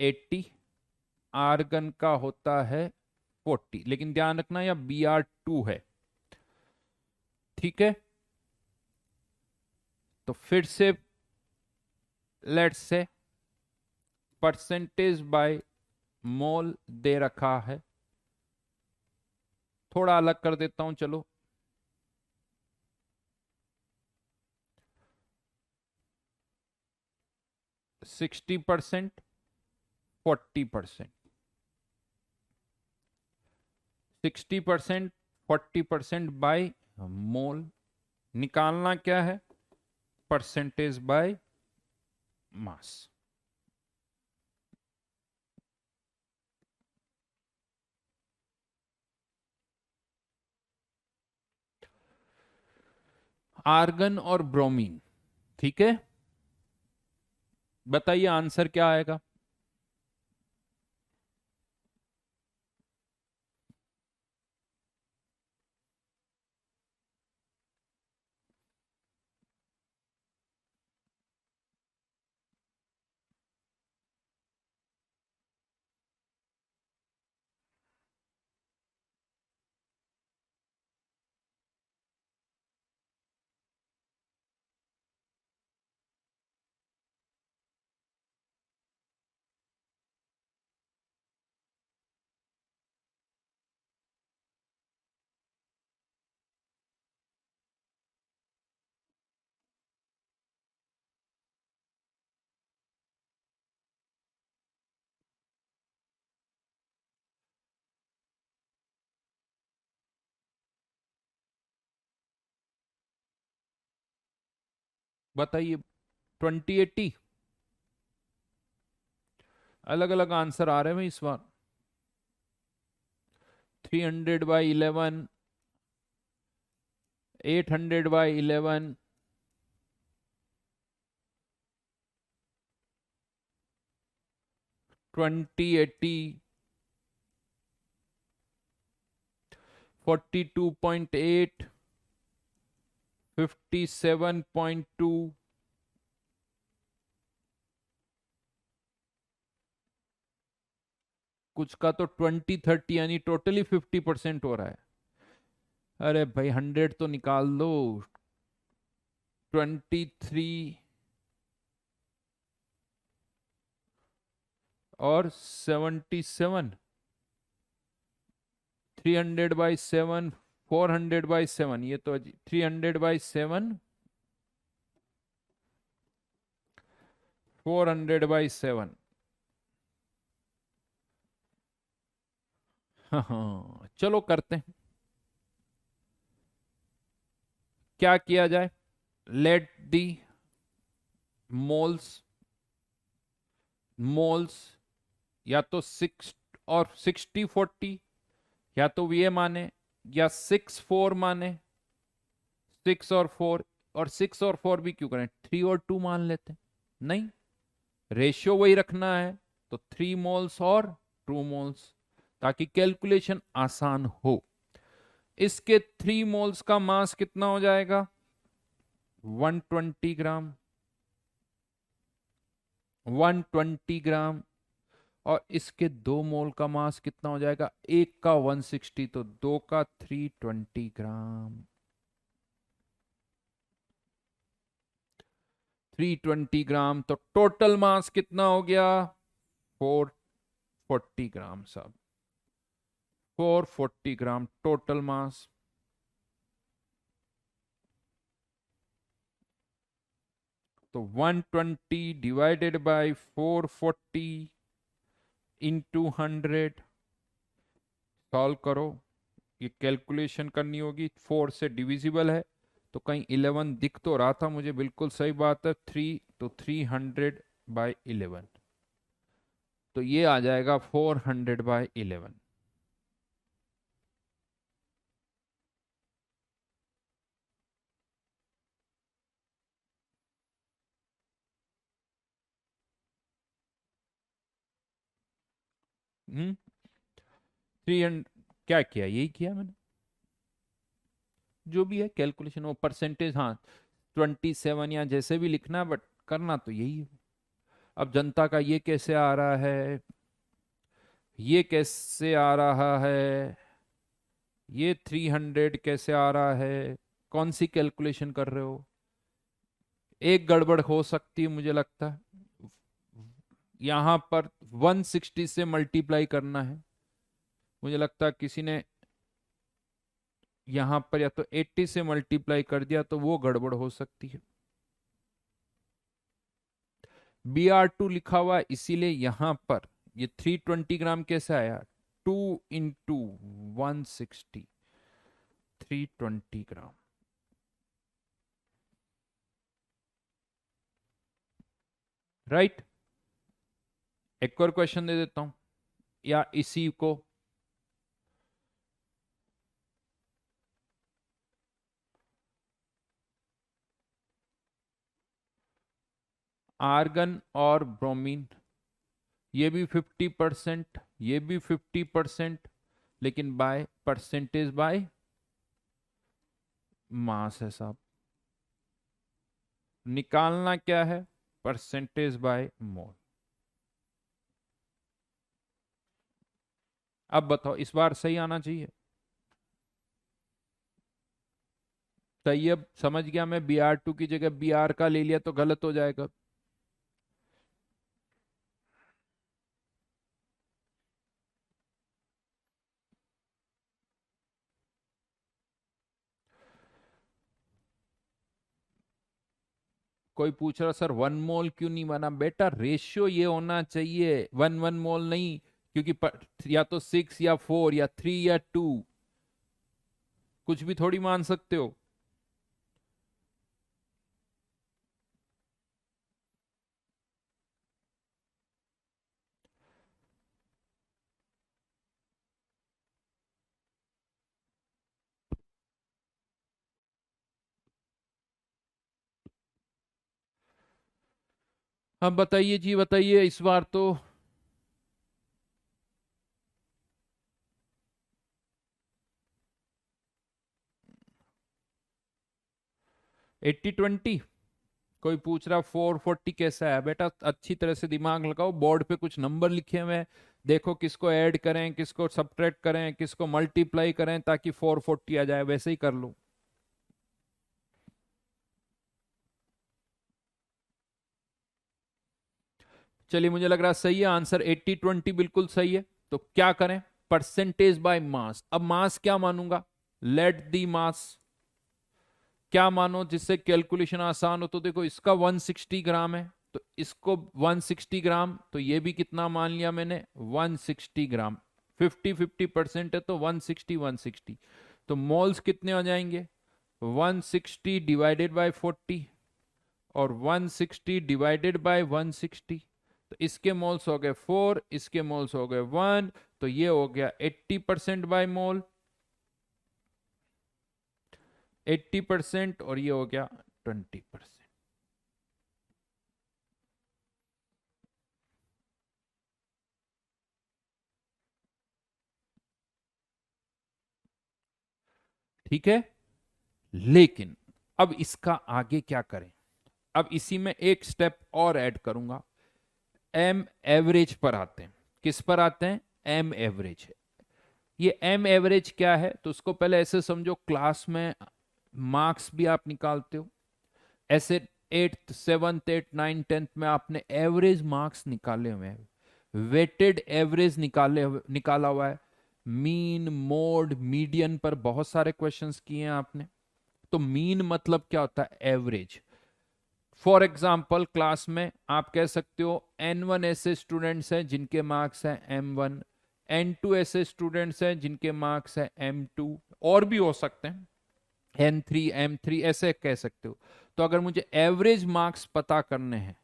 80, आर्गन का होता है 40, लेकिन ध्यान रखना यह Br2 है। ठीक है, तो फिर से लेट्स से परसेंटेज बाय मोल दे रखा है, थोड़ा अलग कर देता हूं चलो। 60%, 40%, 60%, 40% बाय मोल। निकालना क्या है? Percentage by mass. आर्गन और ब्रोमीन, ठीक है, बताइए आंसर क्या आएगा? बताइए। 2080। अलग अलग आंसर आ रहे हैं भाई इस बार। 300/11, 800/11, 2080, 42.8, 57.2, कुछ का तो 2030 यानी टोटली 50% हो रहा है। अरे भाई 100 तो निकाल दो। 23 और 77, 300/7, 400/7, ये तो 300/7, 400/7। हाँ चलो करते हैं, क्या किया जाए। लेट दी मोल्स, मोल्स या तो 60 और 60/40, या तो ये माने या 6/4 माने, 6 और 4, और 6 और 4 भी क्यों करें, 3 और 2 मान लेते हैं। नहीं, रेशियो वही रखना है, तो 3 मोल्स और 2 मोल्स, ताकि कैलकुलेशन आसान हो। इसके 3 मोल्स का मास कितना हो जाएगा? 120 ग्राम, 120 ग्राम। और इसके 2 मोल का मास कितना हो जाएगा? एक का 160, तो दो का 320 ग्राम। 320 ग्राम, तो टोटल मास कितना हो गया? 440 ग्राम साहब, 440 ग्राम टोटल मास। तो 120/440 इंटू 100, सॉल्व करो। ये कैलकुलेशन करनी होगी, 4 से डिविजिबल है, तो कहीं 11 दिख तो रहा था मुझे, बिल्कुल सही बात है। 3, तो 300/11, तो ये आ जाएगा 400/11। हम्म, 300, क्या किया, यही किया मैंने, जो भी है कैलकुलेशन वो परसेंटेज, हाँ 27 या जैसे भी लिखना, बट करना तो यही है। अब जनता का ये कैसे आ रहा है, ये कैसे आ रहा है, ये 300 कैसे आ रहा है, कौन सी कैलकुलेशन कर रहे हो? एक गड़बड़ हो सकती है मुझे लगता है, यहां पर 160 से मल्टीप्लाई करना है। मुझे लगता है किसी ने यहां पर या तो 80 से मल्टीप्लाई कर दिया, तो वो गड़बड़ हो सकती है। Br2 लिखा हुआ है, इसीलिए यहां पर ये 320 ग्राम कैसे आया? 2 × 160, 320 ग्राम। राइट। एक और क्वेश्चन दे देता हूं, या इसी को आर्गन और ब्रोमीन, ये भी 50%, ये भी 50%, लेकिन बाय परसेंटेज बाय मास है साहब। निकालना क्या है? परसेंटेज बाय मोल। अब बताओ, इस बार सही आना चाहिए। तैयब समझ गया मैं, Br2 की जगह Br का ले लिया तो गलत हो जाएगा। कोई पूछ रहा सर 1 मोल क्यों नहीं बना? बेटा रेशियो ये होना चाहिए 1 1 मोल नहीं, क्योंकि या तो 6 या 4 या 3 या 2, कुछ भी थोड़ी मान सकते हो। अब बताइए जी, बताइए इस बार तो। 80-20। कोई पूछ रहा 440 कैसा है? बेटा अच्छी तरह से दिमाग लगाओ, बोर्ड पे कुछ नंबर लिखे हुए हैं, देखो किसको ऐड करें, किसको सब्ट्रैक्ट करें, किसको मल्टीप्लाई करें, ताकि 440 आ जाए, वैसे ही कर लो। चलिए, मुझे लग रहा है सही है आंसर, 80-20 बिल्कुल सही है। तो क्या करें? परसेंटेज बाय मास। अब मास क्या मानूंगा? लेट दी मास क्या मानो जिससे कैलकुलेशन आसान हो? तो देखो, इसका 160 ग्राम है, तो इसको 160 ग्राम, तो ये भी कितना मान लिया मैंने? 160 ग्राम। 50-50% है, तो 160 160। तो मोल्स कितने हो जाएंगे? 160 डिवाइडेड बाय 40 और 160 डिवाइडेड बाय 160। तो इसके मोल्स हो गए 4, इसके मोल्स हो गए 1, तो ये हो गया 80% बाय मोल, 80%, और ये हो गया 20%। ठीक है। लेकिन अब इसका आगे क्या करें? अब इसी में एक स्टेप और ऐड करूंगा। एम एवरेज पर आते हैं। किस पर आते हैं? M average. ये एम एवरेज क्या है? तो उसको पहले ऐसे समझो, क्लास में मार्क्स भी आप निकालते हो ऐसे, 8th 7th 8th 9th 10th में आपने एवरेज मार्क्स निकाले हुए हैं, वेटेड एवरेज निकाला हुआ है, मीन मोड मीडियन पर बहुत सारे क्वेश्चंस किए हैं आपने। तो मीन मतलब क्या होता है? एवरेज। फॉर एग्जाम्पल क्लास में आप कह सकते हो N1 ऐसे स्टूडेंट्स हैं जिनके मार्क्स हैं M1, N2 ऐसे स्टूडेंट्स हैं जिनके मार्क्स हैं M2, और भी हो सकते हैं N3 M3, ऐसे कह सकते हो। तो अगर मुझे एवरेज मार्क्स पता करने हैं,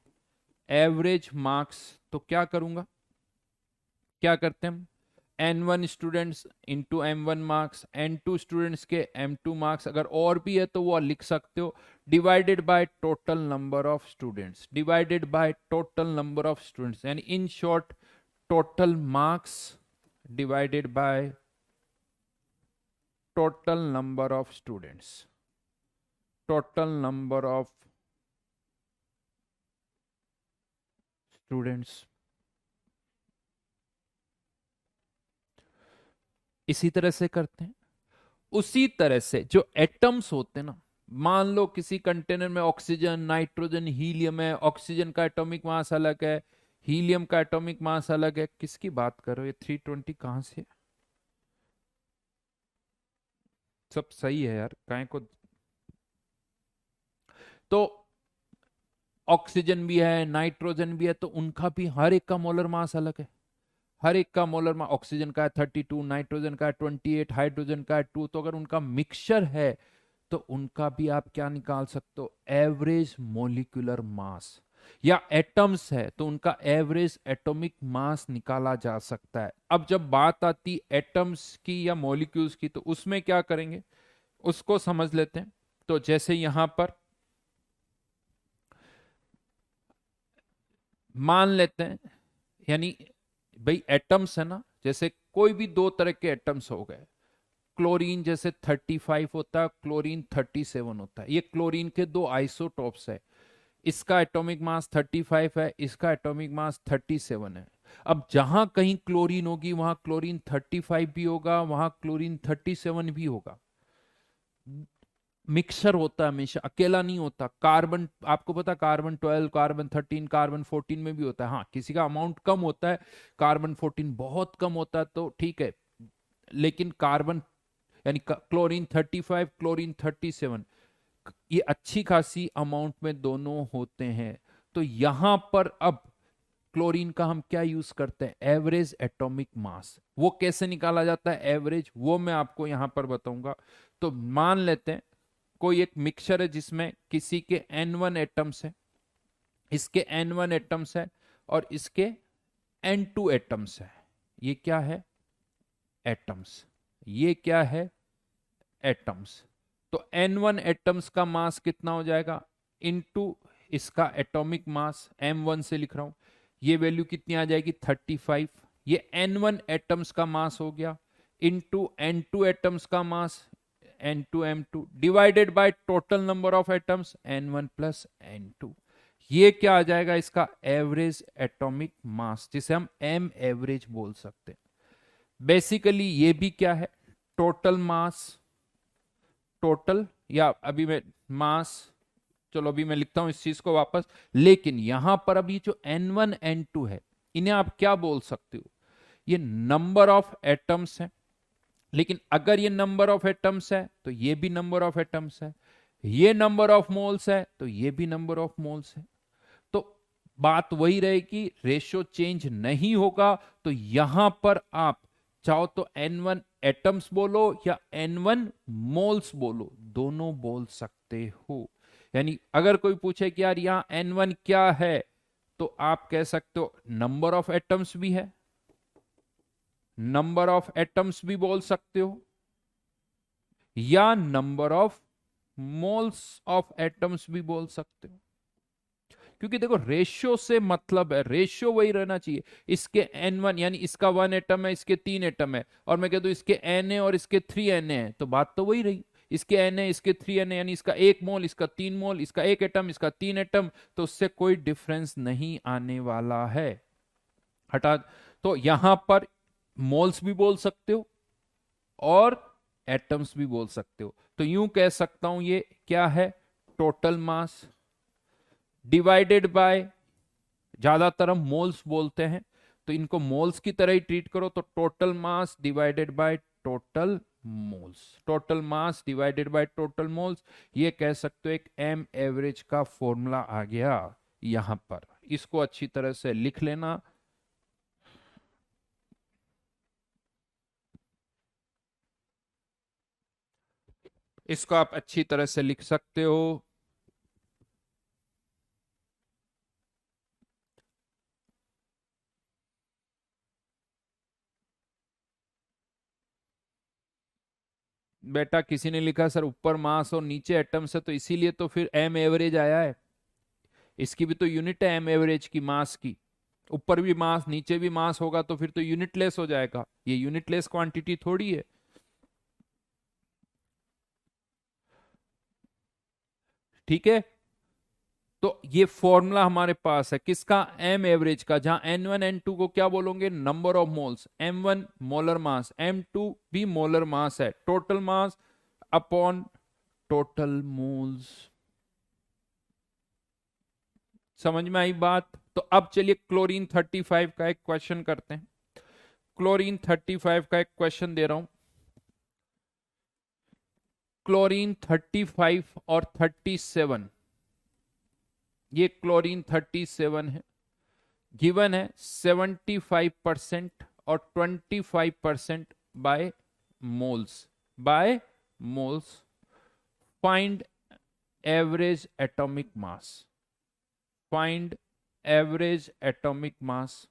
एवरेज मार्क्स, तो क्या करूंगा? क्या करते हैं हम? N1 students into M1 marks, N2 students के M2 मार्क्स, अगर और भी है तो वो लिख सकते हो, divided by total number of students, divided by total number of students, यानी in short total marks divided by total number of students, total number of students, इसी तरह से करते हैं। उसी तरह से जो एटम्स होते हैं ना, मान लो किसी कंटेनर में ऑक्सीजन, नाइट्रोजन, हीलियम है, ऑक्सीजन का एटॉमिक मास अलग है, हीलियम का एटॉमिक मास अलग है। किसकी बात कर रहे हो? ये 320 कहां से है? सब सही है यार, काहे को। तो ऑक्सीजन भी है, नाइट्रोजन भी है, तो उनका भी हर एक का मोलर मास अलग है। हर एक का मोलर मास, ऑक्सीजन का है 32, नाइट्रोजन का है 28, हाइड्रोजन का है 2। तो अगर उनका मिक्सचर है तो उनका भी आप क्या निकाल सकते हो? Average molecular mass. या एटम्स है तो उनका एवरेज एटॉमिक मास निकाला जा सकता है। अब जब बात आती एटम्स की या मॉलिक्यूल्स की, तो उसमें क्या करेंगे उसको समझ लेते हैं। तो जैसे यहां पर मान लेते हैं, यानी भाई एटम्स है ना, जैसे कोई भी दो तरह के एटम्स हो गए। क्लोरीन जैसे 35 होता है, क्लोरीन 37 होता है। ये क्लोरीन के दो आइसोटॉप्स है। इसका एटॉमिक मास 35 है, इसका एटॉमिक मास 37 है। अब जहां कहीं क्लोरीन होगी वहां क्लोरीन 35 भी होगा, वहां क्लोरीन 37 भी होगा। मिक्सर होता है हमेशा, अकेला नहीं होता। कार्बन आपको पता, कार्बन 12, कार्बन 13, कार्बन 14 में भी होता है। हाँ, किसी का अमाउंट कम होता है, कार्बन 14 बहुत कम होता है तो ठीक है। लेकिन कार्बन यानी क्लोरीन 35, क्लोरीन 37, ये अच्छी खासी अमाउंट में दोनों होते हैं। तो यहां पर अब क्लोरीन का हम क्या यूज करते हैं? एवरेज एटॉमिक मास। वो कैसे निकाला जाता है एवरेज, वो मैं आपको यहां पर बताऊंगा। तो मान लेते हैं कोई एक मिक्सचर है जिसमें किसी के N1 एटम्स है, इसके N1 एटम्स है, और इसके N2 एटम्स है। ये क्या है? एटम्स। ये क्या है? एटम्स। तो N1 एटम्स का मास कितना हो जाएगा? इनटू इसका एटॉमिक मास, M1 से लिख रहा हूं, ये वैल्यू कितनी आ जाएगी? 35। ये N1 एटम्स का मास हो गया, इनटू N2 एटम्स का मास, N2 M2, divided by total number of atoms N1 plus N2। ये क्या आ जाएगा? इसका एवरेज एटॉमिक मास, जिसे हम एम एवरेज बोल सकते हैं। बेसिकली ये भी क्या है? Total mass. टोटल, या अभी मैं मास, चलो अभी मैं लिखता हूं इस चीज को वापस। लेकिन यहां पर अभी जो N1 N2 है, इन्हें आप क्या बोल सकते हो? ये नंबर ऑफ एटम्स है। लेकिन अगर ये नंबर ऑफ एटम्स है तो ये भी नंबर ऑफ एटम्स है, ये नंबर ऑफ मोल्स है तो ये भी नंबर ऑफ मोल्स है। तो बात वही रहेगी, रेशियो चेंज नहीं होगा। तो यहां पर आप चाहो तो N1 एटम्स बोलो या N1 मोल्स बोलो, दोनों बोल सकते हो। यानी अगर कोई पूछे कि यार यहां N1 क्या है, तो आप कह सकते हो नंबर ऑफ एटम्स भी है, नंबर ऑफ एटम्स भी बोल सकते हो, या number of moles of atoms भी बोल सकते हो। क्योंकि देखो रेशियो से मतलब है, रेशियो वही रहना चाहिए। इसके N1 यानी इसका 1 एटम है, इसके 3 एटम है, और मैं कह दूं इसके Na है और इसके 3 Na है, तो बात तो वही रही। इसके Na, इसके 3 Na, यानी इसका 1 मोल, इसका 3 मोल, इसका 1 एटम, इसका 3 एटम, तो उससे कोई डिफरेंस नहीं आने वाला है। हटा। तो यहां पर मोल्स भी बोल सकते हो और एटम्स भी बोल सकते हो। तो यूं कह सकता हूं ये क्या है? टोटल मास डिवाइडेड बाय, ज्यादातर हम मोल्स बोलते हैं तो इनको मोल्स की तरह ही ट्रीट करो। तो total mass divided by total moles, total mass divided by total moles, ये कह सकते हो एक एम एवरेज का फॉर्मूला आ गया यहां पर। इसको अच्छी तरह से लिख लेना। इसको आप अच्छी तरह से लिख सकते हो। बेटा किसी ने लिखा सर ऊपर मास और नीचे एटम्स है, तो इसीलिए तो फिर एम एवरेज आया है। इसकी भी तो यूनिट है एम एवरेज की, मास की। ऊपर भी मास नीचे भी मास होगा तो फिर तो यूनिटलेस हो जाएगा। ये यूनिटलेस क्वांटिटी थोड़ी है। ठीक है। तो ये फॉर्मूला हमारे पास है किसका, एम एवरेज का, जहां N1 N2 को क्या बोलोगे, number of moles, M1 molar mass, M2 भी मोलर मास है, total mass upon total moles. समझ में आई बात? तो अब चलिए क्लोरीन 35 का एक क्वेश्चन करते हैं। क्लोरीन 35 का एक क्वेश्चन दे रहा हूं। क्लोरीन 35 और 37, ये क्लोरीन 37 है, गिवन है 75% और 25% by moles, by moles. Find average atomic mass, find average atomic mass.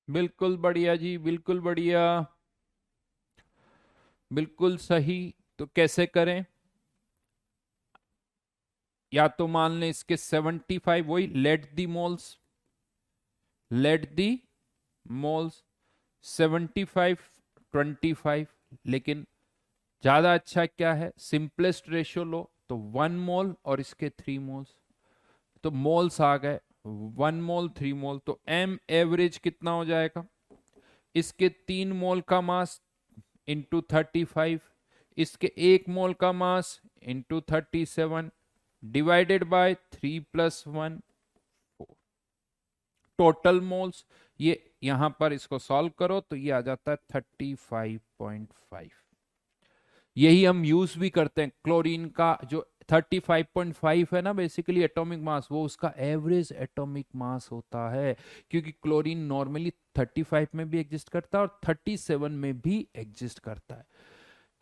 बिल्कुल बढ़िया जी, बिल्कुल बढ़िया, बिल्कुल सही। तो कैसे करें, या तो मान लें इसके 75, वही late the moles, late the moles 75 25, लेकिन ज्यादा अच्छा क्या है, सिंपलेस्ट रेशियो लो तो 1 मोल और इसके 3 मोल्स, तो मोल्स आ गए 1 मोल 3 मोल, तो एम एवरेज कितना हो जाएगा, इसके 3 मोल का मास इंटू 35, इसके 1 मोल का mass into 37, divided by 3+1, total moles. ये यहां पर इसको सॉल्व करो तो ये आ जाता है 35.5। यही हम यूज भी करते हैं, क्लोरीन का जो 35.5 है ना बेसिकली एटॉमिक मास, वो उसका एवरेज एटॉमिक मास होता है, क्योंकि क्लोरीन नॉर्मली 35 में भी एग्जिस्ट करता है और 37 में भी एग्जिस्ट करता है।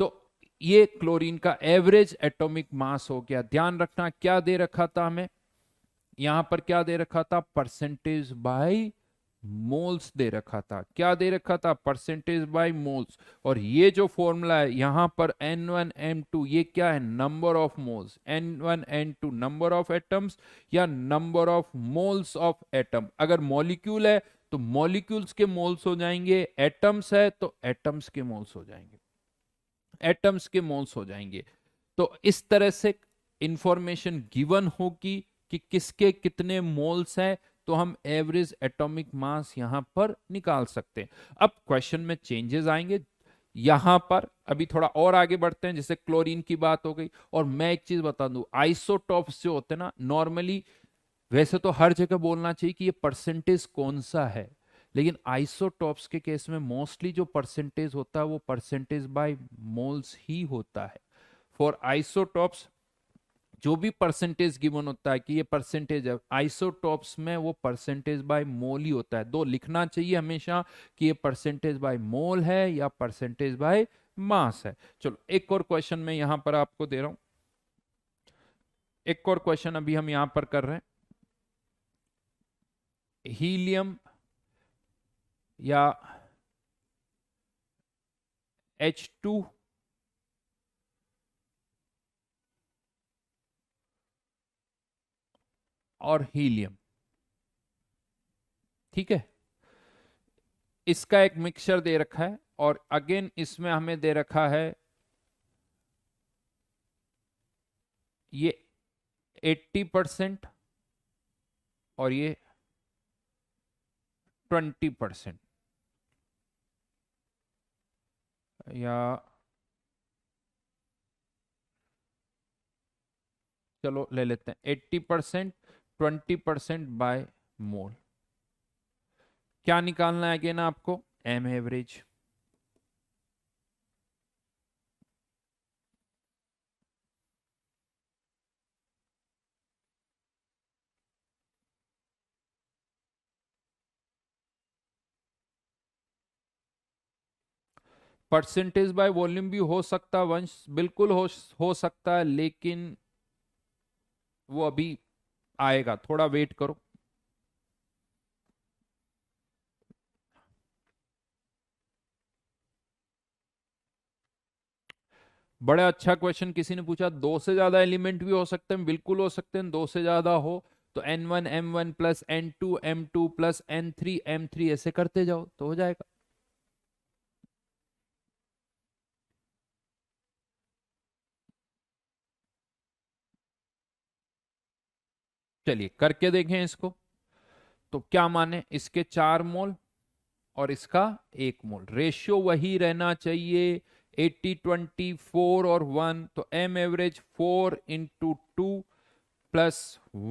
तो ये क्लोरीन का एवरेज एटॉमिक मास हो गया। ध्यान रखना क्या दे रखा था हमें, यहां पर क्या दे रखा था, परसेंटेज बाय मोल्स दे रखा था, क्या दे रखा था, परसेंटेज बाय मोल्स। और ये जो फॉर्मूला है यहां पर N1 M2 ये क्या है, number of moles, N1 N2 number of atoms या number of moles of atom. अगर मॉलिक्यूल है तो मॉलिक्यूल्स के मोल्स हो जाएंगे, एटम्स है तो एटम्स के मोल्स हो जाएंगे, एटम्स के मोल्स हो जाएंगे। तो इस तरह से इंफॉर्मेशन गिवन होगी कि किसके कितने मोल्स हैं, तो हम एवरेज एटॉमिक मास यहां पर निकाल सकते हैं। अब क्वेश्चन में चेंजेस आएंगे यहां पर, अभी थोड़ा और आगे बढ़ते हैं। जैसे क्लोरीन की बात हो गई, और मैं एक चीज बता दूं, आइसोटॉप्स जो होते हैं ना नॉर्मली, वैसे तो हर जगह बोलना चाहिए कि ये परसेंटेज कौन सा है, लेकिन आइसोटॉप्स के केस में मोस्टली जो परसेंटेज होता है वो परसेंटेज बाय मोल्स ही होता है। फॉर आइसोटॉप्स जो भी परसेंटेज गिवन होता है कि ये परसेंटेज है, आइसोटॉप्स में वो परसेंटेज बाय मोल ही होता है। दो लिखना चाहिए हमेशा कि ये परसेंटेज बाय मोल है या परसेंटेज बाय मास है। चलो एक और क्वेश्चन मैं यहां पर आपको दे रहा हूं, एक और क्वेश्चन अभी हम यहां पर कर रहे हैं। हीलियम या H2 और हीलियम, ठीक है, इसका एक मिक्सचर दे रखा है, और अगेन इसमें हमें दे रखा है ये 80% और ये 20%, या चलो ले लेते हैं 80% 20% बाय मोल। क्या निकालना है अगेन आपको? M average. Percentage by volume भी हो सकता है वंश, बिल्कुल हो सकता है, लेकिन वो अभी आएगा, थोड़ा वेट करो। बड़ा अच्छा क्वेश्चन किसी ने पूछा, दो से ज्यादा एलिमेंट भी हो सकते हैं, बिल्कुल हो सकते हैं, दो से ज्यादा हो तो N1 M1 plus N2 M2 plus N3 M3 ऐसे करते जाओ तो हो जाएगा। चलिए करके देखें इसको। तो क्या माने, इसके 4 मोल और इसका 1 मोल, रेशियो वही रहना चाहिए 80-20 4 और 1, तो M average 4 × 2 plus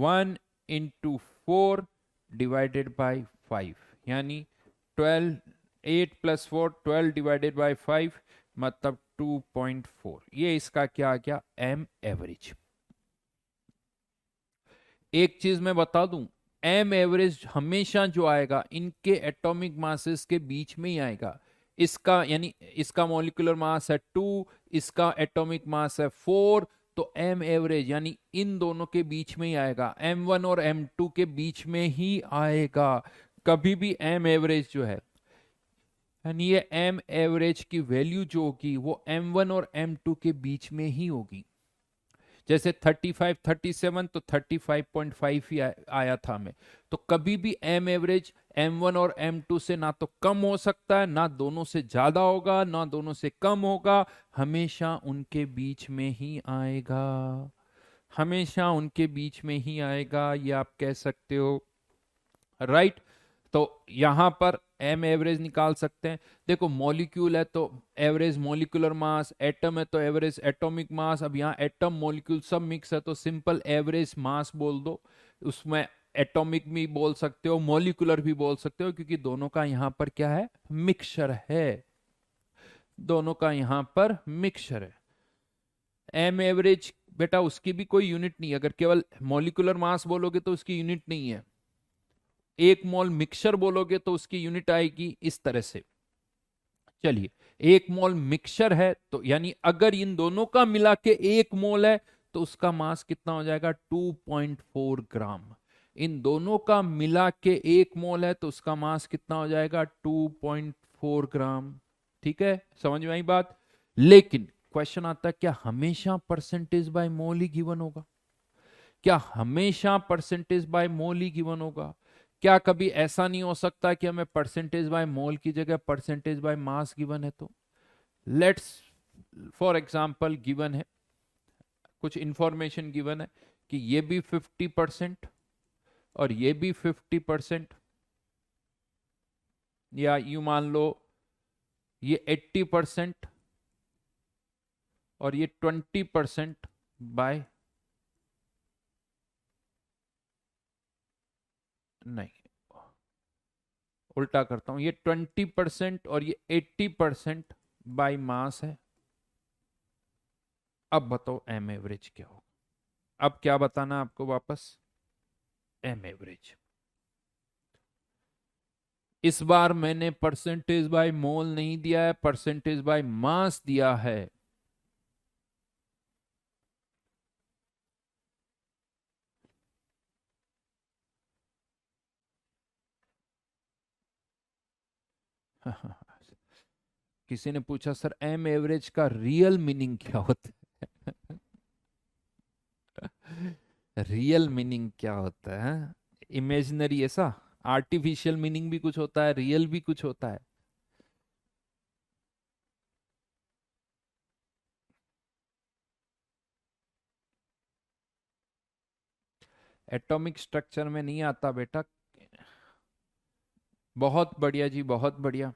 1 × 4 divided by 5, यानी 12, 8 + 4 12 डिवाइडेड बाई 5, मतलब 2.4। ये इसका क्या आ गया? M average. एक चीज मैं बता दूं, एम एवरेज हमेशा जो आएगा इनके एटॉमिक मासेस के बीच में ही आएगा। इसका यानी इसका मॉलिक्यूलर मास है 2, इसका एटॉमिक मास है 4, तो एम एवरेज यानी इन दोनों के बीच में ही आएगा, M1 और M2 के बीच में ही आएगा। कभी भी एम एवरेज जो है, यानी ये एम एवरेज की वैल्यू जो होगी वो M1 और M2 के बीच में ही होगी। जैसे 35 37, तो 35.5 ही आया था हमें। तो कभी भी एम एवरेज M1 और M2 से ना तो कम हो सकता है, ना दोनों से ज्यादा होगा, ना दोनों से कम होगा, हमेशा उनके बीच में ही आएगा। हमेशा उनके बीच में ही आएगा, ये आप कह सकते हो, राइट। तो यहां पर एम एवरेज निकाल सकते हैं। देखो मॉलिक्यूल है तो एवरेज मॉलिक्यूलर मास, एटम है तो एवरेज एटॉमिक मास। अब यहाँ एटम मॉलिक्यूल सब मिक्स है तो सिंपल एवरेज मास बोल दो। उसमें एटॉमिक भी बोल सकते हो, मॉलिक्यूलर भी बोल सकते हो, क्योंकि दोनों का यहाँ पर क्या है? मिक्सचर है। दोनों का यहाँ पर मिक्सचर है। एम एवरेज बेटा उसकी भी कोई यूनिट नहीं है, अगर केवल मॉलिक्यूलर मास बोलोगे तो उसकी यूनिट नहीं है। 1 मोल मिक्सचर बोलोगे तो उसकी यूनिट आएगी इस तरह से। चलिए, 1 मोल मिक्सचर है तो यानी अगर इन दोनों का मिला के 1 मोल है तो उसका मास कितना हो जाएगा? 2.4 ग्राम। इन दोनों का मिला के 1 मोल है तो उसका मास कितना हो जाएगा? 2.4 ग्राम। ठीक है, समझ में आई बात? लेकिन क्वेश्चन आता है, क्या हमेशा percentage by mole he given होगा? क्या हमेशा percentage by mole he given होगा? क्या कभी ऐसा नहीं हो सकता कि हमें परसेंटेज बाय मोल की जगह परसेंटेज बाय मास गिवन है? तो लेट्स फॉर एग्जांपल गिवन है, कुछ इंफॉर्मेशन गिवन है कि ये भी 50% और ये भी 50%, या यू मान लो ये 80% और ये 20% बाय, नहीं उल्टा करता हूं, ये 20% और ये 80% बाय मास है। अब बताओ एम एवरेज क्या हो? अब क्या बताना आपको वापस? M average. इस बार मैंने परसेंटेज बाय मोल नहीं दिया है, परसेंटेज बाय मास दिया है। किसी ने पूछा सर एम एवरेज का रियल मीनिंग क्या होता है? रियल मीनिंग क्या होता है? इमेजिनरी ऐसा, आर्टिफिशियल मीनिंग भी कुछ होता है, रियल भी कुछ होता है। एटॉमिक स्ट्रक्चर में नहीं आता बेटा। बहुत बढ़िया जी, बहुत बढ़िया।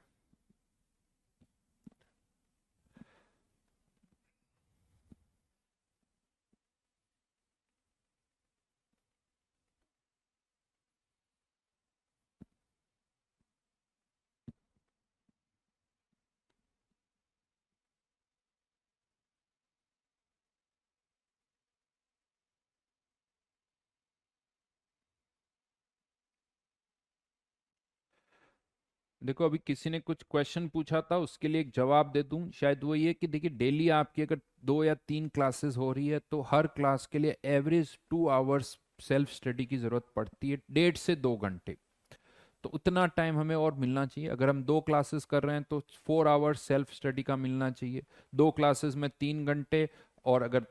देखो अभी किसी ने कुछ क्वेश्चन पूछा था, उसके लिए एक जवाब दे दूं। शायद वो ये कि देखिए डेली आपकी अगर 2 या 3 क्लासेस हो रही है तो हर क्लास के लिए एवरेज 2 आवर्स सेल्फ स्टडी की जरूरत पड़ती है, 1.5 से 2 घंटे। तो उतना टाइम हमें और मिलना चाहिए। अगर हम 2 क्लासेस कर रहे हैं तो 4 आवर्स सेल्फ स्टडी का मिलना चाहिए, 2 क्लासेस में 3 घंटे। और अगर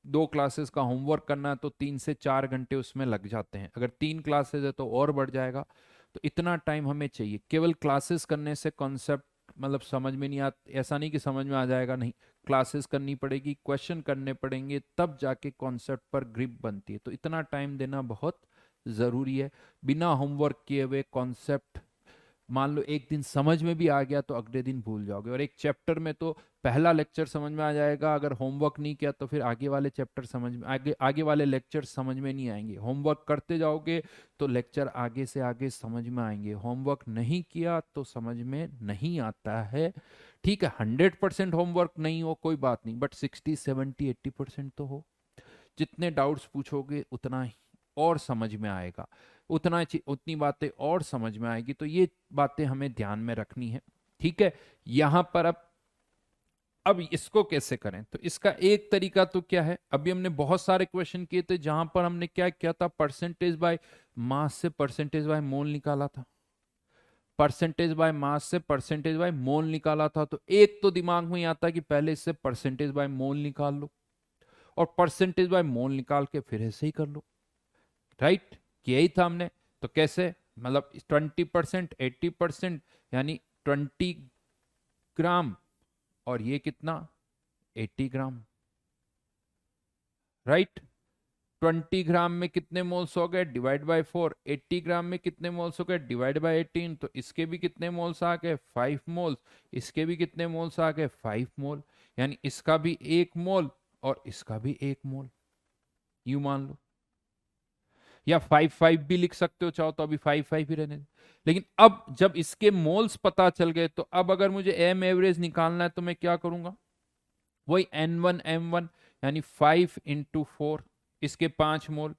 2 क्लासेस का होमवर्क करना है तो 3 से 4 घंटे उसमें लग जाते हैं। अगर 3 क्लासेस है तो और बढ़ जाएगा। तो इतना टाइम हमें चाहिए। केवल क्लासेस करने से कॉन्सेप्ट मतलब समझ में नहीं आ, ऐसा नहीं कि समझ में आ जाएगा, नहीं। क्लासेस करनी पड़ेगी, क्वेश्चन करने पड़ेंगे, तब जाके कॉन्सेप्ट पर ग्रिप बनती है। तो इतना टाइम देना बहुत जरूरी है। बिना होमवर्क किए हुए कॉन्सेप्ट मान लो एक दिन समझ में भी आ गया तो अगले दिन भूल जाओगे। और एक चैप्टर में तो पहला लेक्चर समझ में आ जाएगा, अगर होमवर्क नहीं किया तो फिर आगे वाले चैप्टर समझ में आगे वाले लेक्चर समझ में नहीं आएंगे। होमवर्क करते जाओगे तो लेक्चर आगे से आगे समझ में आएंगे, होमवर्क नहीं किया तो समझ में नहीं आता है। ठीक है, 100% होमवर्क नहीं हो कोई बात नहीं, बट 60 70 80% तो हो। जितने डाउट्स पूछोगे उतना ही और समझ में आएगा, उतनी बातें और समझ में आएगी। तो ये बातें हमें ध्यान में रखनी है। ठीक है, यहां पर अब इसको कैसे करें? तो इसका एक तरीका तो क्या है, अभी हमने बहुत सारे क्वेश्चन किए थे जहां पर हमने क्या किया था, परसेंटेज बाय मास से परसेंटेज बाय मोल निकाला था। परसेंटेज बाय मास से परसेंटेज बाय मोल निकाला था। तो एक तो दिमाग में ही आता है कि पहले इससे परसेंटेज बाय मोल निकाल लो, और परसेंटेज बाय मोल निकाल के फिर ऐसे ही कर लो। राइट, यही था हमने। तो कैसे, मतलब 20%, 80%, यानी 20 ग्राम, और ये कितना, 80 ग्राम। राइट, 20 ग्राम में कितने मोल्स हो गए, डिवाइड बाय 4। 80 ग्राम में कितने मोल्स हो गए, डिवाइड बाय 18। तो इसके भी कितने मोल्स आ गए, 5 मोल्स। इसके भी कितने मोल्स आ गए, 5 मोल। यानी इसका भी 1 मोल और इसका भी 1 मोल, यू मान लो। या 5 5 भी लिख सकते हो चाहो तो, अभी 5 5 ही रहने दो। लेकिन अब जब इसके मोल्स पता चल गए तो अब अगर मुझे एम एवरेज निकालना है तो मैं क्या करूंगा, वही N1 M1, यानी 5 × 4। इसके 5 मोल,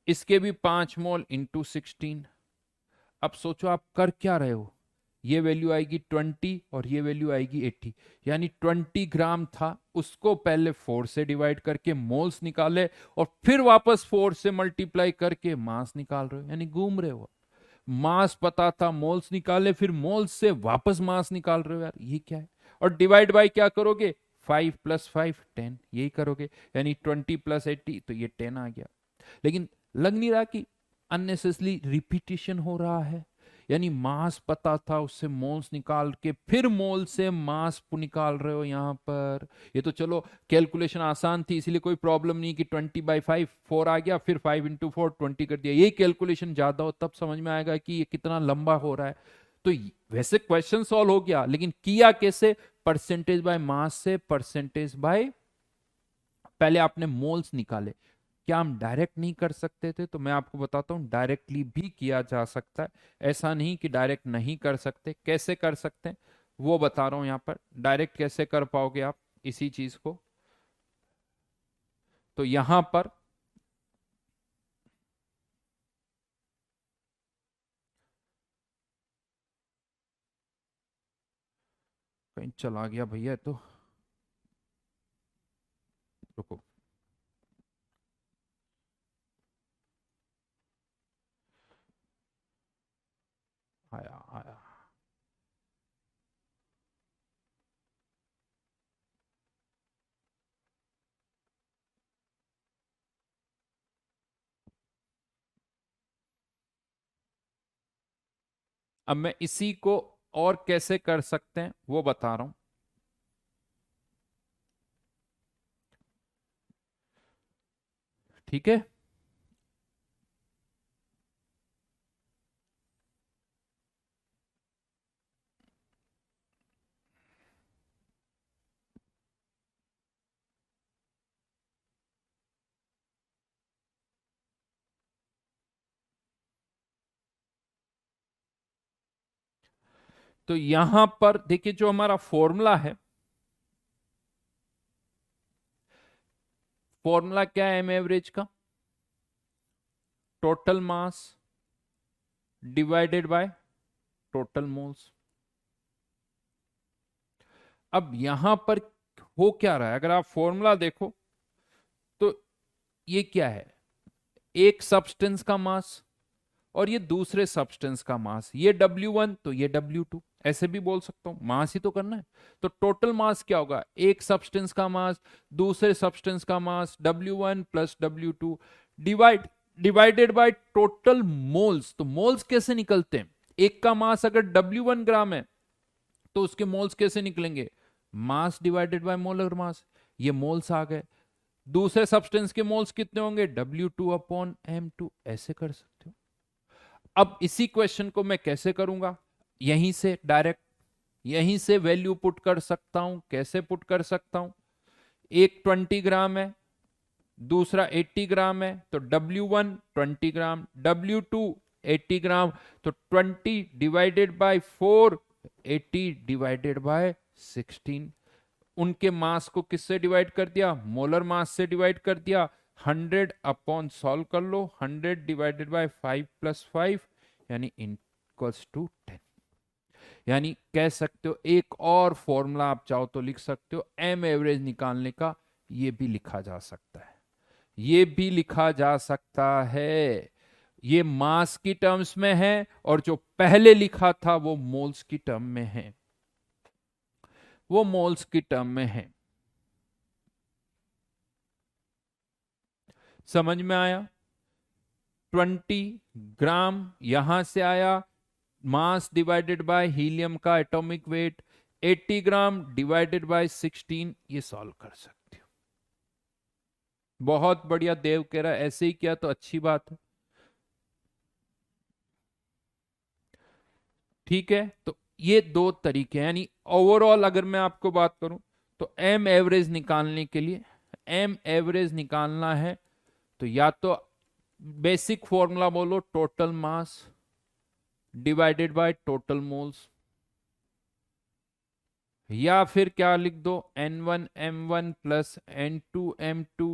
इसके भी 5 मोल इंटू 16। अब सोचो आप कर क्या रहे हो, ये वैल्यू आएगी 20 और ये वैल्यू आएगी 80। यानी 20 ग्राम था, उसको पहले 4 से डिवाइड करके मोल्स निकाले, और फिर वापस 4 से मल्टीप्लाई करके मास निकाल रहे हो, यानी घूम रहे हो। मास पता था, मोल्स निकाले, फिर मोल्स से वापस मास निकाल रहे हो, यार ये क्या है। और डिवाइड बाय क्या करोगे, 5 + 5 10, यही करोगे। यानी 20 + 80, तो ये 10 आ गया। लेकिन लग नहीं रहा कि अननेसेसरी रिपीटिशन हो रहा है? यानी मास पता था, उससे मोल्स निकाल के फिर मोल से मास निकाल रहे हो यहां पर। ये तो चलो कैलकुलेशन आसान थी, इसीलिए कोई प्रॉब्लम नहीं कि 20/5 4 आ गया, फिर 5 × 4 20 कर दिया। यही कैलकुलेशन ज्यादा हो तब समझ में आएगा कि ये कितना लंबा हो रहा है। तो वैसे क्वेश्चन सॉल्व हो गया, लेकिन किया कैसे, परसेंटेज बाय मास से परसेंटेज बाय, पहले आपने मोल्स निकाले। क्या हम डायरेक्ट नहीं कर सकते थे? तो मैं आपको बताता हूं, डायरेक्टली भी किया जा सकता है। ऐसा नहीं कि डायरेक्ट नहीं कर सकते। कैसे कर सकते हैं वो बता रहा हूं यहां पर। डायरेक्ट कैसे कर पाओगे आप इसी चीज को, तो यहां पर कहीं चला गया भैया, तो रुको। आया आया। अब मैं इसी को और कैसे कर सकते हैं वो बता रहा हूं। ठीक है, तो यहां पर देखिए जो हमारा फॉर्मूला है, फॉर्मूला क्या है एम एवरेज का, total mass divided by total moles. अब यहां पर हो क्या रहा है, अगर आप फॉर्मूला देखो तो ये क्या है, एक सब्सटेंस का मास और ये दूसरे सब्सटेंस का मास, ये W1 तो ये W2, ऐसे भी बोल सकता हूं, मास ही तो करना है। तो टोटल मास क्या होगा, एक सब्सटेंस का मास दूसरे सब्सटेंस का मास W1 plus W2 divided by total moles. तो मोल्स कैसे निकलते हैं, एक का मास अगर W1 ग्राम है तो उसके मोल्स कैसे निकलेंगे, mass divided by molar mass, ये मोल्स आ गए। दूसरे सब्सटेंस के मोल्स कितने होंगे, W2 अपॉन M2, ऐसे कर सकते हो। अब इसी क्वेश्चन को मैं कैसे करूंगा, यहीं से डायरेक्ट, यहीं से वैल्यू पुट कर सकता हूं। कैसे पुट कर सकता हूं, एक 20 ग्राम है दूसरा 80 ग्राम है, तो W1 20 ग्राम, W2 80 ग्राम, तो 20 डिवाइडेड बाय 4, 80 डिवाइडेड बाय 16। उनके मास को किससे डिवाइड कर दिया, मोलर मास से डिवाइड कर दिया। 100 अपॉन सॉल्व कर लो, 100 डिवाइडेड बाय 5 प्लस 5 यानी इक्वल्स टू 10। यानी कह सकते हो एक और फॉर्मूला आप चाहो तो लिख सकते हो एम एवरेज निकालने का, ये भी लिखा जा सकता है, ये भी लिखा जा सकता है। ये मास की टर्म्स में है और जो पहले लिखा था वो मोल्स की टर्म में है, वो मोल्स की टर्म में है। समझ में आया, 20 ग्राम यहां से आया, मास डिवाइडेड बाय हीलियम का atomic weight 80 gram divided by 16, ये सॉल्व कर सकते हो। बहुत बढ़िया, देव कह रहा है ऐसे ही किया तो अच्छी बात है। ठीक है, तो ये दो तरीके हैं, यानी ओवरऑल अगर मैं आपको बात करूं तो एम एवरेज निकालने के लिए, एम एवरेज निकालना है तो या तो बेसिक फॉर्मूला बोलो total mass divided by total moles, या फिर क्या लिख दो N1 M1 plus N2 M2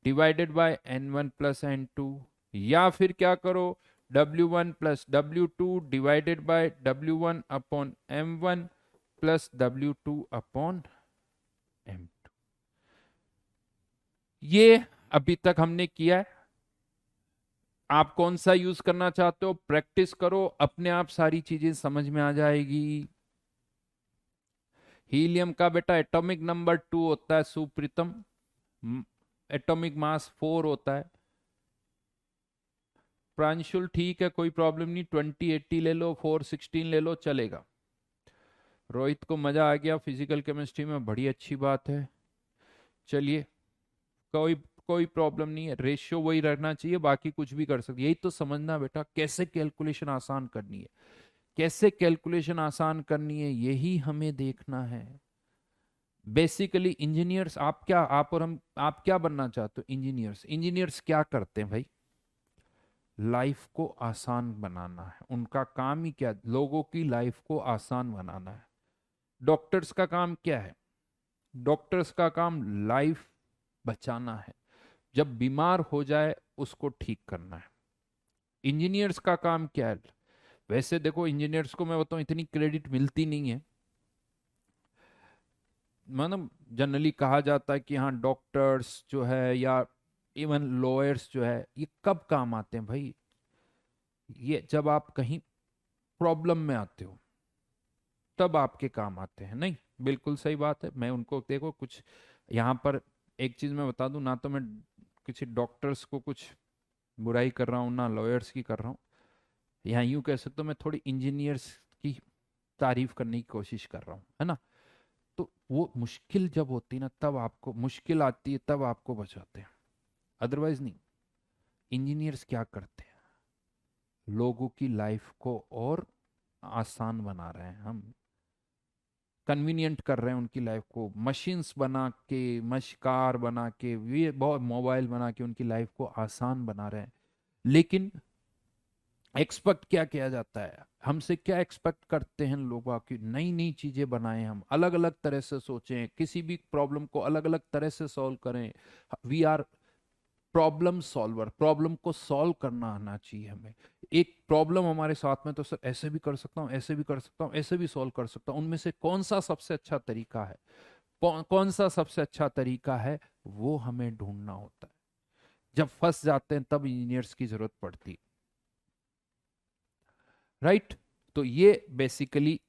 divided by N1 plus N2, या फिर क्या करो W1 plus W2 divided by W1 upon M1 plus W2 upon M2। ये अभी तक हमने किया है, आप कौन सा यूज करना चाहते हो प्रैक्टिस करो, अपने आप सारी चीजें समझ में आ जाएगी। हीलियम का बेटा एटॉमिक नंबर 2 होता है सुप्रीतम, एटॉमिक मास 4 होता है। प्रांशुल ठीक है, कोई प्रॉब्लम नहीं, 20 80 ले लो, 4 16 ले लो, चलेगा। रोहित को मजा आ गया फिजिकल केमिस्ट्री में, बड़ी अच्छी बात है। चलिए, कोई कोई प्रॉब्लम नहीं है, रेशियो वही रहना चाहिए, बाकी कुछ भी कर सकते, यही तो समझना बेटा कैसे कैलकुलेशन आसान करनी है, कैसे कैलकुलेशन आसान करनी है, यही हमें देखना है। बेसिकली इंजीनियर्स, आप क्या, आप और हम, आप क्या बनना चाहते हो, इंजीनियर्स। इंजीनियर्स क्या करते हैं भाई, लाइफ को आसान बनाना है, उनका काम ही क्या, लोगों की लाइफ को आसान बनाना है। डॉक्टर्स का काम क्या है, डॉक्टर्स का काम लाइफ बचाना है, जब बीमार हो जाए उसको ठीक करना है। इंजीनियर्स का काम क्या है, वैसे देखो इंजीनियर्स को मैं बताऊं इतनी क्रेडिट मिलती नहीं है, मतलब जनरली कहा जाता है कि हाँ डॉक्टर्स जो है या इवन लॉयर्स जो है ये कब काम आते हैं भाई, ये जब आप कहीं प्रॉब्लम में आते हो तब आपके काम आते हैं। नहीं, बिल्कुल सही बात है, मैं उनको देखो कुछ यहाँ पर एक चीज मैं बता दूं ना, तो मैं किसी डॉक्टर्स को कुछ बुराई कर रहा हूँ ना लॉयर्स की कर रहा हूँ, यहाँ यूं कह सकते हो मैं थोड़ी इंजीनियर्स की तारीफ करने की कोशिश कर रहा हूँ, है ना। तो वो मुश्किल जब होती है ना, तब आपको मुश्किल आती है, तब आपको बचाते हैं, अदरवाइज नहीं। इंजीनियर्स क्या करते हैं, लोगों की लाइफ को और आसान बना रहे हैं, हम कन्वीनियंट कर रहे हैं उनकी लाइफ को, मशीन्स बना के, मशकार बना के, ये बहुत मोबाइल बना के उनकी लाइफ को आसान बना रहे हैं। लेकिन एक्सपेक्ट क्या किया जाता है, हमसे क्या एक्सपेक्ट करते हैं लोग, की नई नई चीजें बनाएं, हम अलग अलग तरह से सोचें, किसी भी प्रॉब्लम को अलग अलग तरह से सॉल्व करें। We are problem solver, problem को सॉल्व करना आना चाहिए हमें। एक प्रॉब्लम हमारे साथ में, तो सर ऐसे भी कर सकता हूँ, ऐसे भी कर सकता हूँ, ऐसे भी सॉल्व कर सकता हूँ, उनमें से कौन सा सबसे अच्छा तरीका है, कौन सा सबसे अच्छा तरीका है, वो हमें ढूंढना होता है। जब फंस जाते हैं तब इंजीनियर्स की जरूरत पड़ती है, राइट। तो ये बेसिकली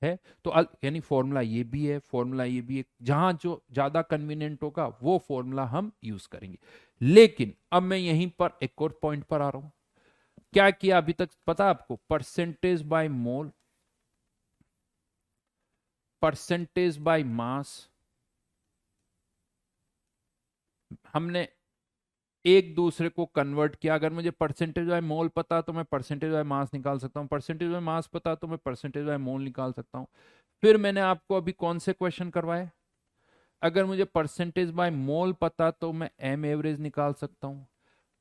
है। तो यानी फॉर्मूला ये भी है, फॉर्मूला ये भी है, जहां जो ज्यादा कन्वीनियंट होगा वो फॉर्मूला हम यूज करेंगे। लेकिन अब मैं यहीं पर एक और पॉइंट पर आ रहा हूं। क्या किया अभी तक पता आपको? Percentage by mole, percentage by मास, हमने एक दूसरे को कन्वर्ट किया। अगर मुझे परसेंटेज बाय मोल पता तो मैं परसेंटेज बाय मास निकाल सकता हूं, परसेंटेज बाय मास पता तो मैं परसेंटेज बाय मोल निकाल सकता हूं। फिर मैंने आपको अभी कौन से क्वेश्चन करवाए? अगर मुझे परसेंटेज बाय मोल पता तो मैं एम एवरेज निकाल सकता हूं,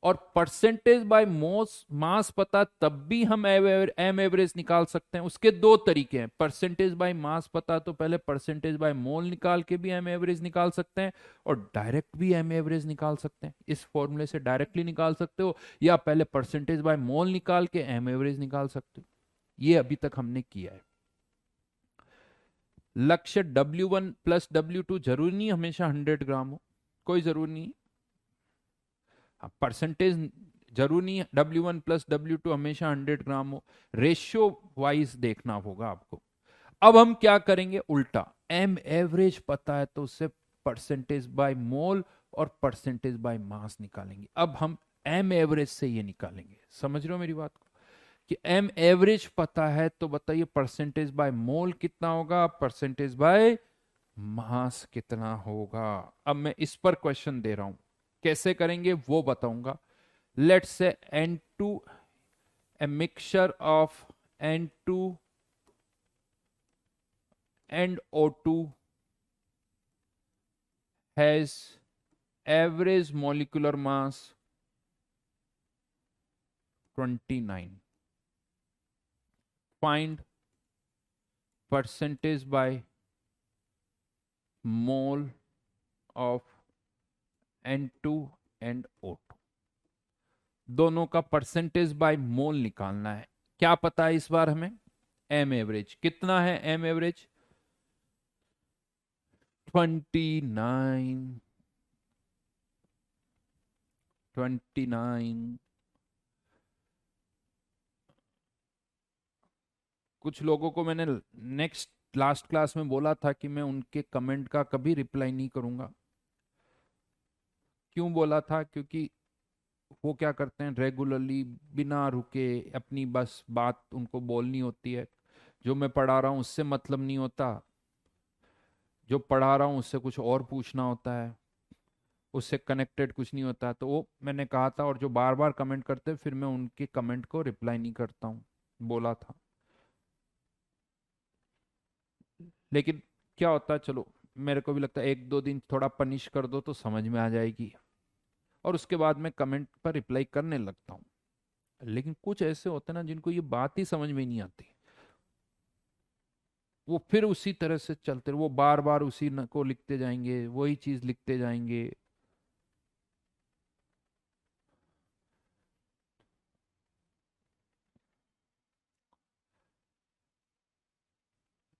और परसेंटेज बाय मोस मास पता तब भी हम एम एवरेज निकाल सकते हैं। उसके दो तरीके हैं, परसेंटेज बाय मास पता तो पहले परसेंटेज बाय मोल निकाल के भी एम एवरेज निकाल सकते हैं, और डायरेक्ट भी एम एवरेज निकाल सकते हैं। इस फॉर्मूले से डायरेक्टली निकाल सकते हो, या पहले परसेंटेज बाय मोल निकाल के एम एवरेज निकाल सकते हो। ये अभी तक हमने किया है। लक्ष्य W1 प्लस W2 जरूरी नहीं हमेशा 100 ग्राम हो, कोई जरूरी नहीं। परसेंटेज जरूर नहीं है W1 प्लस W2 हमेशा 100 ग्राम हो, रेशियो वाइज देखना होगा आपको। अब हम क्या करेंगे? उल्टा, एम एवरेज पता है तो उससे परसेंटेज बाय मोल और परसेंटेज बाय मास निकालेंगे। अब हम एम एवरेज से ये निकालेंगे, समझ रहे हो मेरी बात को? कि एम एवरेज पता है तो बताइए परसेंटेज बाय मोल कितना होगा, परसेंटेज बाय मास कितना होगा। अब मैं इस पर क्वेश्चन दे रहा हूं, कैसे करेंगे वो बताऊंगा। Let's say N2, a mixture of N2 and O2 has average molecular mass 29. Find percentage by mole of N2 and O2। दोनों का परसेंटेज बाय मोल निकालना है। क्या पता है इस बार हमें? एम एवरेज कितना है? M average 29, 29। कुछ लोगों को मैंने नेक्स्ट लास्ट क्लास में बोला था कि मैं उनके कमेंट का कभी रिप्लाई नहीं करूंगा। क्यों बोला था? क्योंकि वो क्या करते हैं, रेगुलरली बिना रुके अपनी बस बात उनको बोलनी होती है। जो मैं पढ़ा रहा हूँ उससे मतलब नहीं होता, जो पढ़ा रहा हूँ उससे कुछ और पूछना होता है, उससे कनेक्टेड कुछ नहीं होता। तो वो मैंने कहा था, और जो बार बार कमेंट करते हैं फिर मैं उनके कमेंट को रिप्लाई नहीं करता हूँ, बोला था। लेकिन क्या होता है, चलो मेरे को भी लगता है एक दो दिन थोड़ा पनिश कर दो तो समझ में आ जाएगी, और उसके बाद मैं कमेंट पर रिप्लाई करने लगता हूँ। लेकिन कुछ ऐसे होते हैं ना जिनको ये बात ही समझ में नहीं आती, वो फिर उसी तरह से चलते, वो बार बार उसी को लिखते जाएंगे, वही चीज लिखते जाएंगे।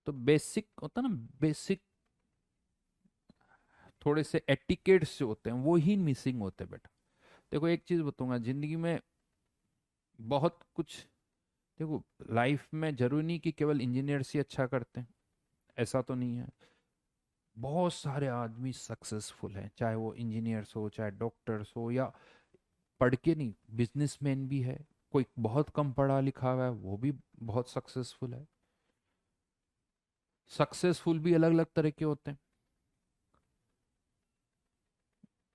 तो बेसिक होता है ना, बेसिक थोड़े से एटिकेट्स जो होते हैं वो ही मिसिंग होते हैं बेटा। देखो एक चीज बताऊंगा, जिंदगी में बहुत कुछ, देखो लाइफ में जरूरी नहीं कि केवल इंजीनियर्स ही अच्छा करते हैं, ऐसा तो नहीं है। बहुत सारे आदमी सक्सेसफुल हैं, चाहे वो इंजीनियर्स हो, चाहे डॉक्टर्स हो, या पढ़ के नहीं, बिजनेसमैन भी है। कोई बहुत कम पढ़ा लिखा हुआ है वो भी बहुत सक्सेसफुल है। सक्सेसफुल भी अलग अलग तरह के होते हैं,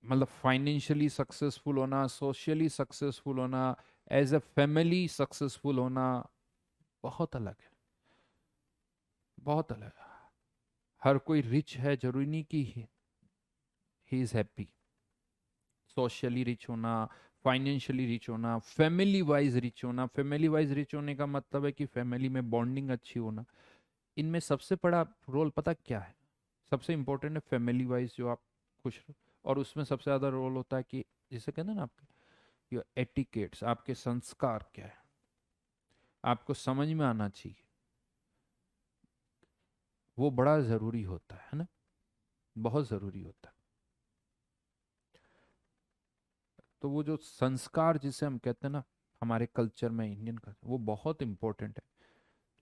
मतलब फाइनेंशियली सक्सेसफुल होना, सोशली सक्सेसफुल होना, एज ए फैमिली सक्सेसफुल होना, बहुत अलग है, बहुत अलग है। हर कोई रिच है जरूरी नहीं कि he is happy. Socially rich होना, फाइनेंशियली रिच होना, फैमिली वाइज रिच होना, फैमिली वाइज रिच होने का मतलब है कि फैमिली में बॉन्डिंग अच्छी होना। इनमें सबसे बड़ा रोल पता क्या है? सबसे इंपॉर्टेंट है फैमिली वाइज जो आप खुश रहो, और उसमें सबसे ज्यादा रोल होता है कि जिसे कहते हैं ना आपके योर एटिकेट्स, आपके संस्कार क्या है, आपको समझ में आना चाहिए, वो बड़ा जरूरी होता है ना, बहुत जरूरी होता है। तो वो जो संस्कार जिसे हम कहते हैं ना हमारे कल्चर में, इंडियन कल्चर, वो बहुत इंपॉर्टेंट है।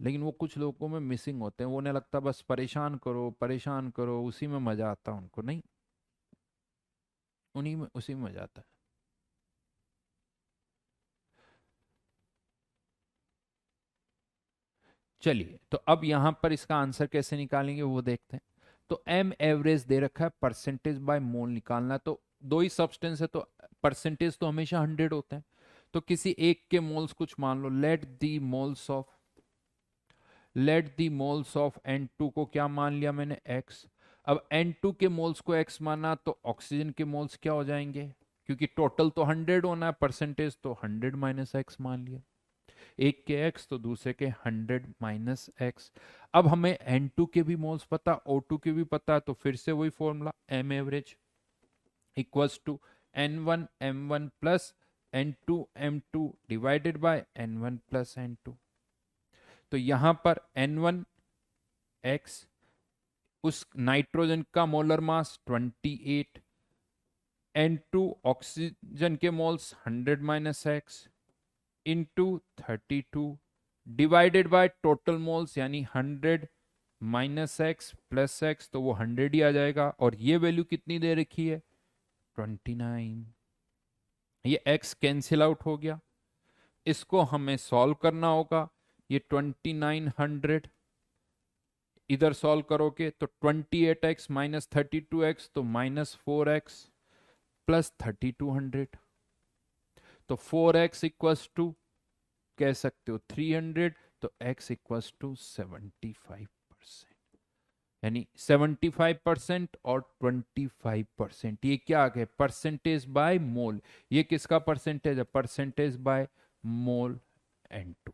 लेकिन वो कुछ लोगों में मिसिंग होते हैं, वो उन्हें लगता है बस परेशान करो परेशान करो, उसी में मजा आता है उनको, नहीं, उन्हीं में उसी में मजा आता है। चलिए, तो अब यहां पर इसका आंसर कैसे निकालेंगे वो देखते हैं। तो एम एवरेज दे रखा है, परसेंटेज बाय मोल निकालना है। तो दो ही सब्सटेंस है, तो परसेंटेज तो हमेशा 100 होता है। तो किसी एक के मोल्स कुछ मान लो, let the moles of N2 को क्या मान लिया मैंने, x। अब N2 के मोल्स को x माना, तो ऑक्सीजन के मोल्स क्या हो जाएंगे, क्योंकि टोटल तो 100 होना है, परसेंटेज तो 100 माइनस एक्स मान लिया। एक के x तो दूसरे के 100 माइनस एक्स। अब हमें N2 के भी मोल्स पता, O2 के भी पता, तो फिर से वही formula, m average equals to N1 M1 plus N2 M2 divided by N1 plus N2। तो यहां पर N1 x, उस नाइट्रोजन का मोलर मास 28, N2 ऑक्सीजन के moles 100 minus x into 32 divided by total moles यानी 100 माइनस एक्स प्लस एक्स, तो वो 100 ही आ जाएगा। और ये वैल्यू कितनी दे रखी है, 29। ये x कैंसिल आउट हो गया, इसको हमें सॉल्व करना होगा। ये 2900 इधर सॉल्व करोगे तो 28x माइनस 32x, तो -4x प्लस 3200। तो 4x इक्वल्स टू, कह सकते हो 300, तो x इक्वल्स टू 75%। यानी 75% और 25%, ये क्या आ गए, परसेंटेज बाय मोल। ये किसका परसेंटेज है, परसेंटेज बाय मोल N2।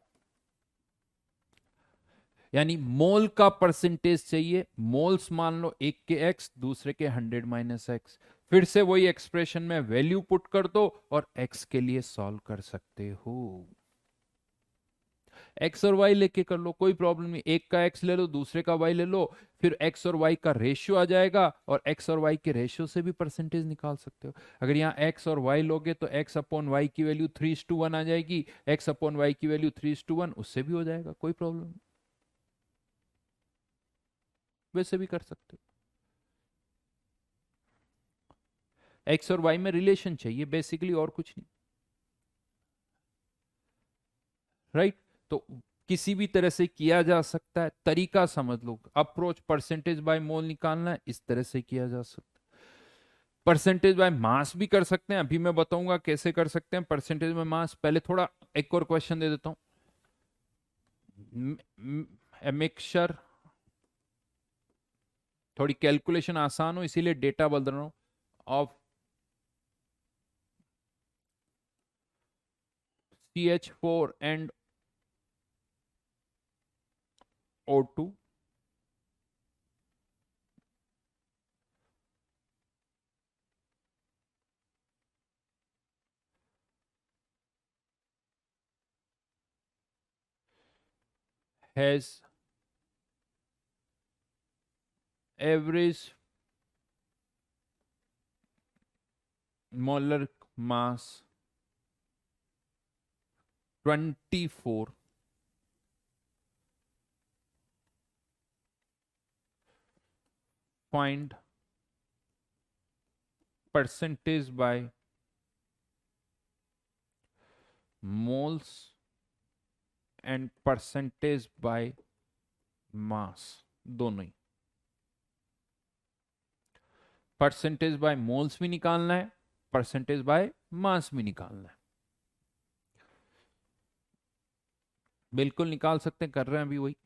यानी मोल का परसेंटेज चाहिए, मोल्स मान लो एक के x दूसरे के 100 माइनस एक्स। फिर से वही एक्सप्रेशन में वैल्यू पुट कर दो और x के लिए सॉल्व कर सकते हो। x और y लेके कर लो, कोई प्रॉब्लम नहीं, एक का x ले लो दूसरे का y ले लो, फिर x और y का रेशियो आ जाएगा, और x और y के रेशियो से भी परसेंटेज निकाल सकते हो। अगर यहाँ x और y लोगे तो x अपॉन y की वैल्यू 3:1 आ जाएगी, x अपॉन y की वैल्यू 3:1, उससे भी हो जाएगा, कोई प्रॉब्लम नहीं, वैसे भी कर सकते हो। x और y में रिलेशन चाहिए बेसिकली, और कुछ नहीं, राइट। तो किसी भी तरह से किया जा सकता है, तरीका समझ लो, अप्रोच परसेंटेज बाय मोल निकालना है, इस तरह से किया जा सकता है। परसेंटेज बाय मास भी कर सकते हैं, अभी मैं बताऊंगा कैसे कर सकते हैं परसेंटेज बाय मास। पहले थोड़ा एक और क्वेश्चन दे देता हूं। मिक्सचर, थोड़ी कैलकुलेशन आसान हो इसीलिए डेटा बदल रहा हूं, of CH4 and O2 has average molar mass 24, find percentage by moles and percentage by मास, दोनों ही। परसेंटेज बाय मोल्स भी निकालना है, परसेंटेज बाय मास भी निकालना है, बिल्कुल निकाल सकते हैं, कर रहे हैं अभी वही।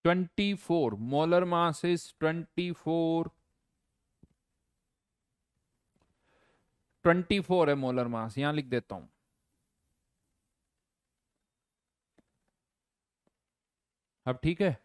24 मोलर मास इज 24 है मोलर मास, यहां लिख देता हूं। अब ठीक है।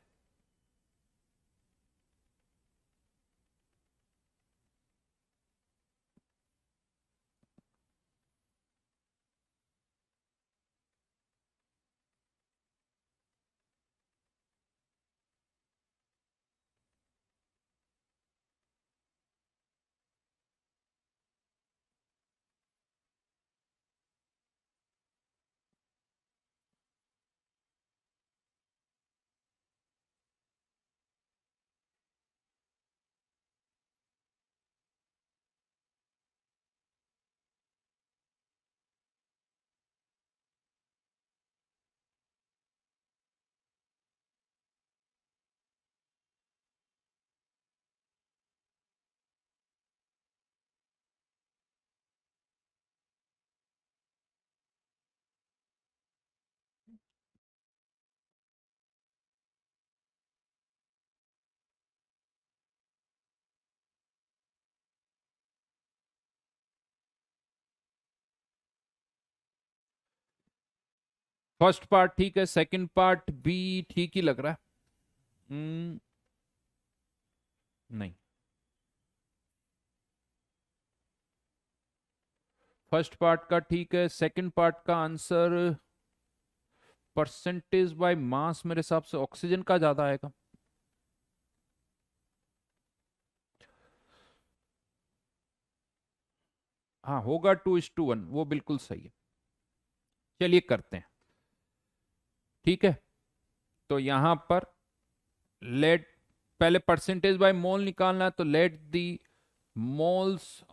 फर्स्ट पार्ट ठीक है, सेकंड पार्ट भी ठीक ही लग रहा है। नहीं, फर्स्ट पार्ट का ठीक है, सेकंड पार्ट का आंसर परसेंटेज बाय मास मेरे हिसाब से ऑक्सीजन का ज्यादा आएगा। हाँ होगा, 2:1, वो बिल्कुल सही है। चलिए करते हैं, ठीक है। तो यहां पर लेट, पहले परसेंटेज बाय मोल निकालना है, तो late the moles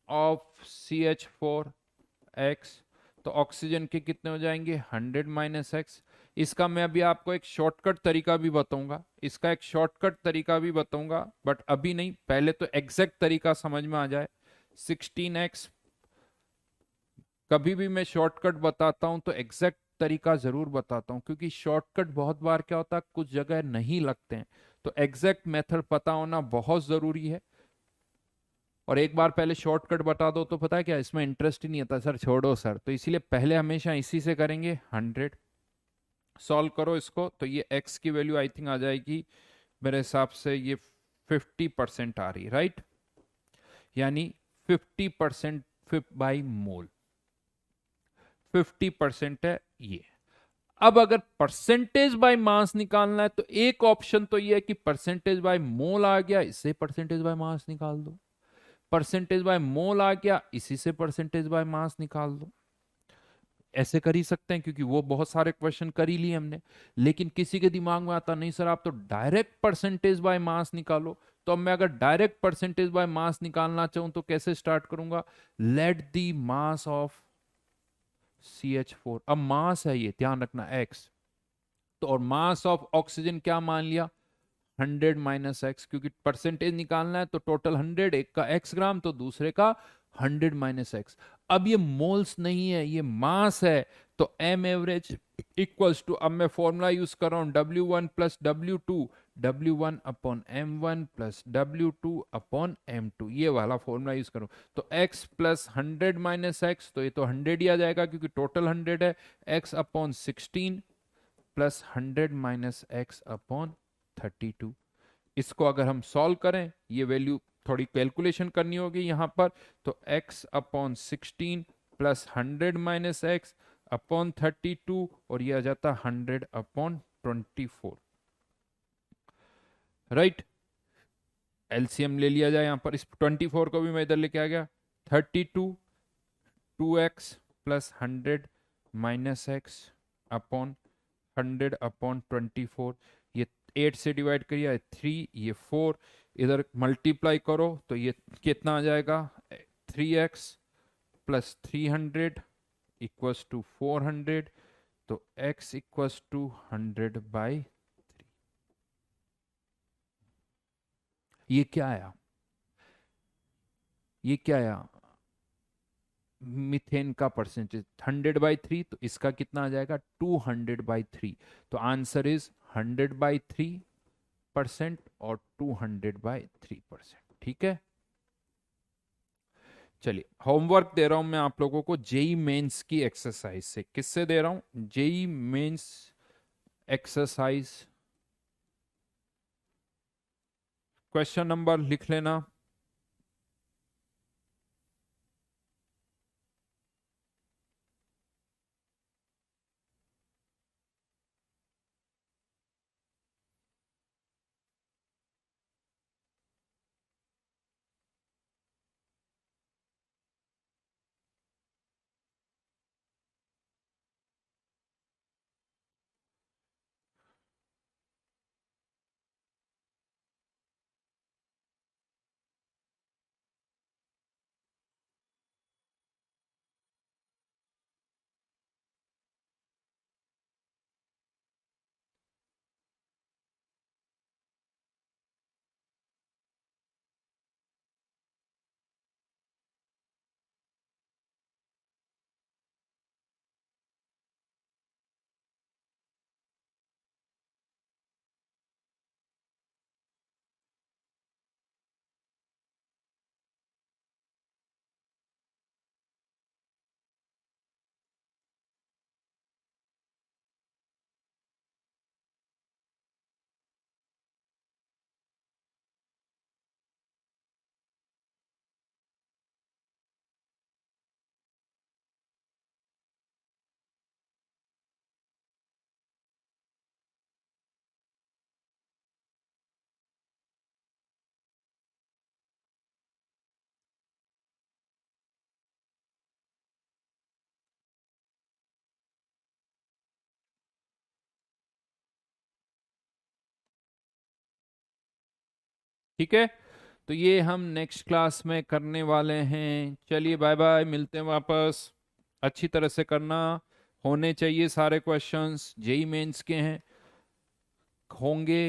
of CH4X, तो ऑक्सीजन के कितने हो जाएंगे, 100 माइनस एक्स। इसका मैं अभी आपको एक शॉर्टकट तरीका भी बताऊंगा, इसका एक शॉर्टकट तरीका भी बताऊंगा, बट अभी नहीं, पहले तो एग्जैक्ट तरीका समझ में आ जाए। 16x, कभी भी मैं शॉर्टकट बताता हूं तो एग्जैक्ट तरीका जरूर बताता हूं, क्योंकि शॉर्टकट बहुत बार क्या होता है, कुछ जगह नहीं लगते हैं, तो एग्जैक्ट मेथड पता होना बहुत जरूरी है। और एक बार पहले शॉर्टकट बता दो तो पता है क्या, इसमें इंटरेस्ट ही नहीं आता, सर छोड़ो सर, तो इसीलिए पहले हमेशा इसी से करेंगे। 100 सॉल्व करो इसको, तो ये x की वैल्यू आई थिंक आ जाएगी मेरे हिसाब से, ये 50% आ रही, राइट, यानी 50% बाई मोल, 50% है ये। अब अगर परसेंटेज बाय मास निकालना है, तो एक ऑप्शन तो ये है कि परसेंटेज बाय मोल आ गया, इससे परसेंटेज बाय मास निकाल दो। परसेंटेज बाय मोल आ गया, इसी से परसेंटेज बाय मास निकाल दो। ऐसे कर ही सकते हैं, क्योंकि वो बहुत सारे क्वेश्चन कर ही लिए हमने। लेकिन किसी के दिमाग में आता नहीं सर आप तो डायरेक्ट परसेंटेज बाय मास निकालो। तो अब मैं अगर डायरेक्ट परसेंटेज बाय मास निकालना चाहूं तो कैसे स्टार्ट करूंगा, let the mass of CH4, अब मास है ये, ध्यान रखना x, तो और मास ऑफ ऑक्सीजन क्या मान लिया, 100 माइनस एक्स, क्योंकि परसेंटेज निकालना है तो टोटल 100, एक का x ग्राम तो दूसरे का 100 माइनस एक्स। अब ये मोल्स नहीं है, ये मास है, तो m एवरेज इक्वल्स टू, अब मैं फॉर्मूला यूज कर रहा हूं, W1 plus W2, W1 upon M1 plus W2 upon M2, ये वाला फॉर्मूला यूज करूं, तो x प्लस 100 माइनस एक्स, तो ये तो 100 ही आ जाएगा क्योंकि टोटल 100 है, x upon 16 plus 100 minus x upon 32। इसको अगर हम सॉल्व करें, ये वैल्यू थोड़ी कैलकुलेशन करनी होगी यहां पर, तो x upon 16 plus 100 minus x upon 32, और ये आ जाता 100 अपॉन 24, राइट। एलसीएम ले लिया जाए यहां पर, इस 24 को भी मैं इधर लेके आ गया, 32, 2x plus 100 minus x upon 100 upon 24, ये 8 से डिवाइड करिए 3, ये 4, इधर मल्टीप्लाई करो तो ये कितना आ जाएगा, 3x प्लस 300 इक्वल्स टू 400, तो x इक्वल्स टू 100 बाई 3। ये क्या आया, ये क्या आया, मीथेन का परसेंटेज 100/3, तो इसका कितना आ जाएगा 200/3, तो आंसर इज 100/3 1% और 200/3%। ठीक है, चलिए होमवर्क दे रहा हूं मैं आप लोगों को जेई मेंस की एक्सरसाइज से। किससे दे रहा हूं? JEE Mains exercise. Question number लिख लेना। ठीक है, तो ये हम नेक्स्ट क्लास में करने वाले हैं। चलिए बाय बाय, मिलते हैं वापस। अच्छी तरह से करना, होने चाहिए सारे क्वेश्चंस, जेई मेंस के हैं, होंगे।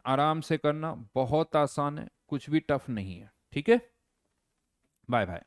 आराम से करना, बहुत आसान है, कुछ भी टफ नहीं है। ठीक है, बाय बाय।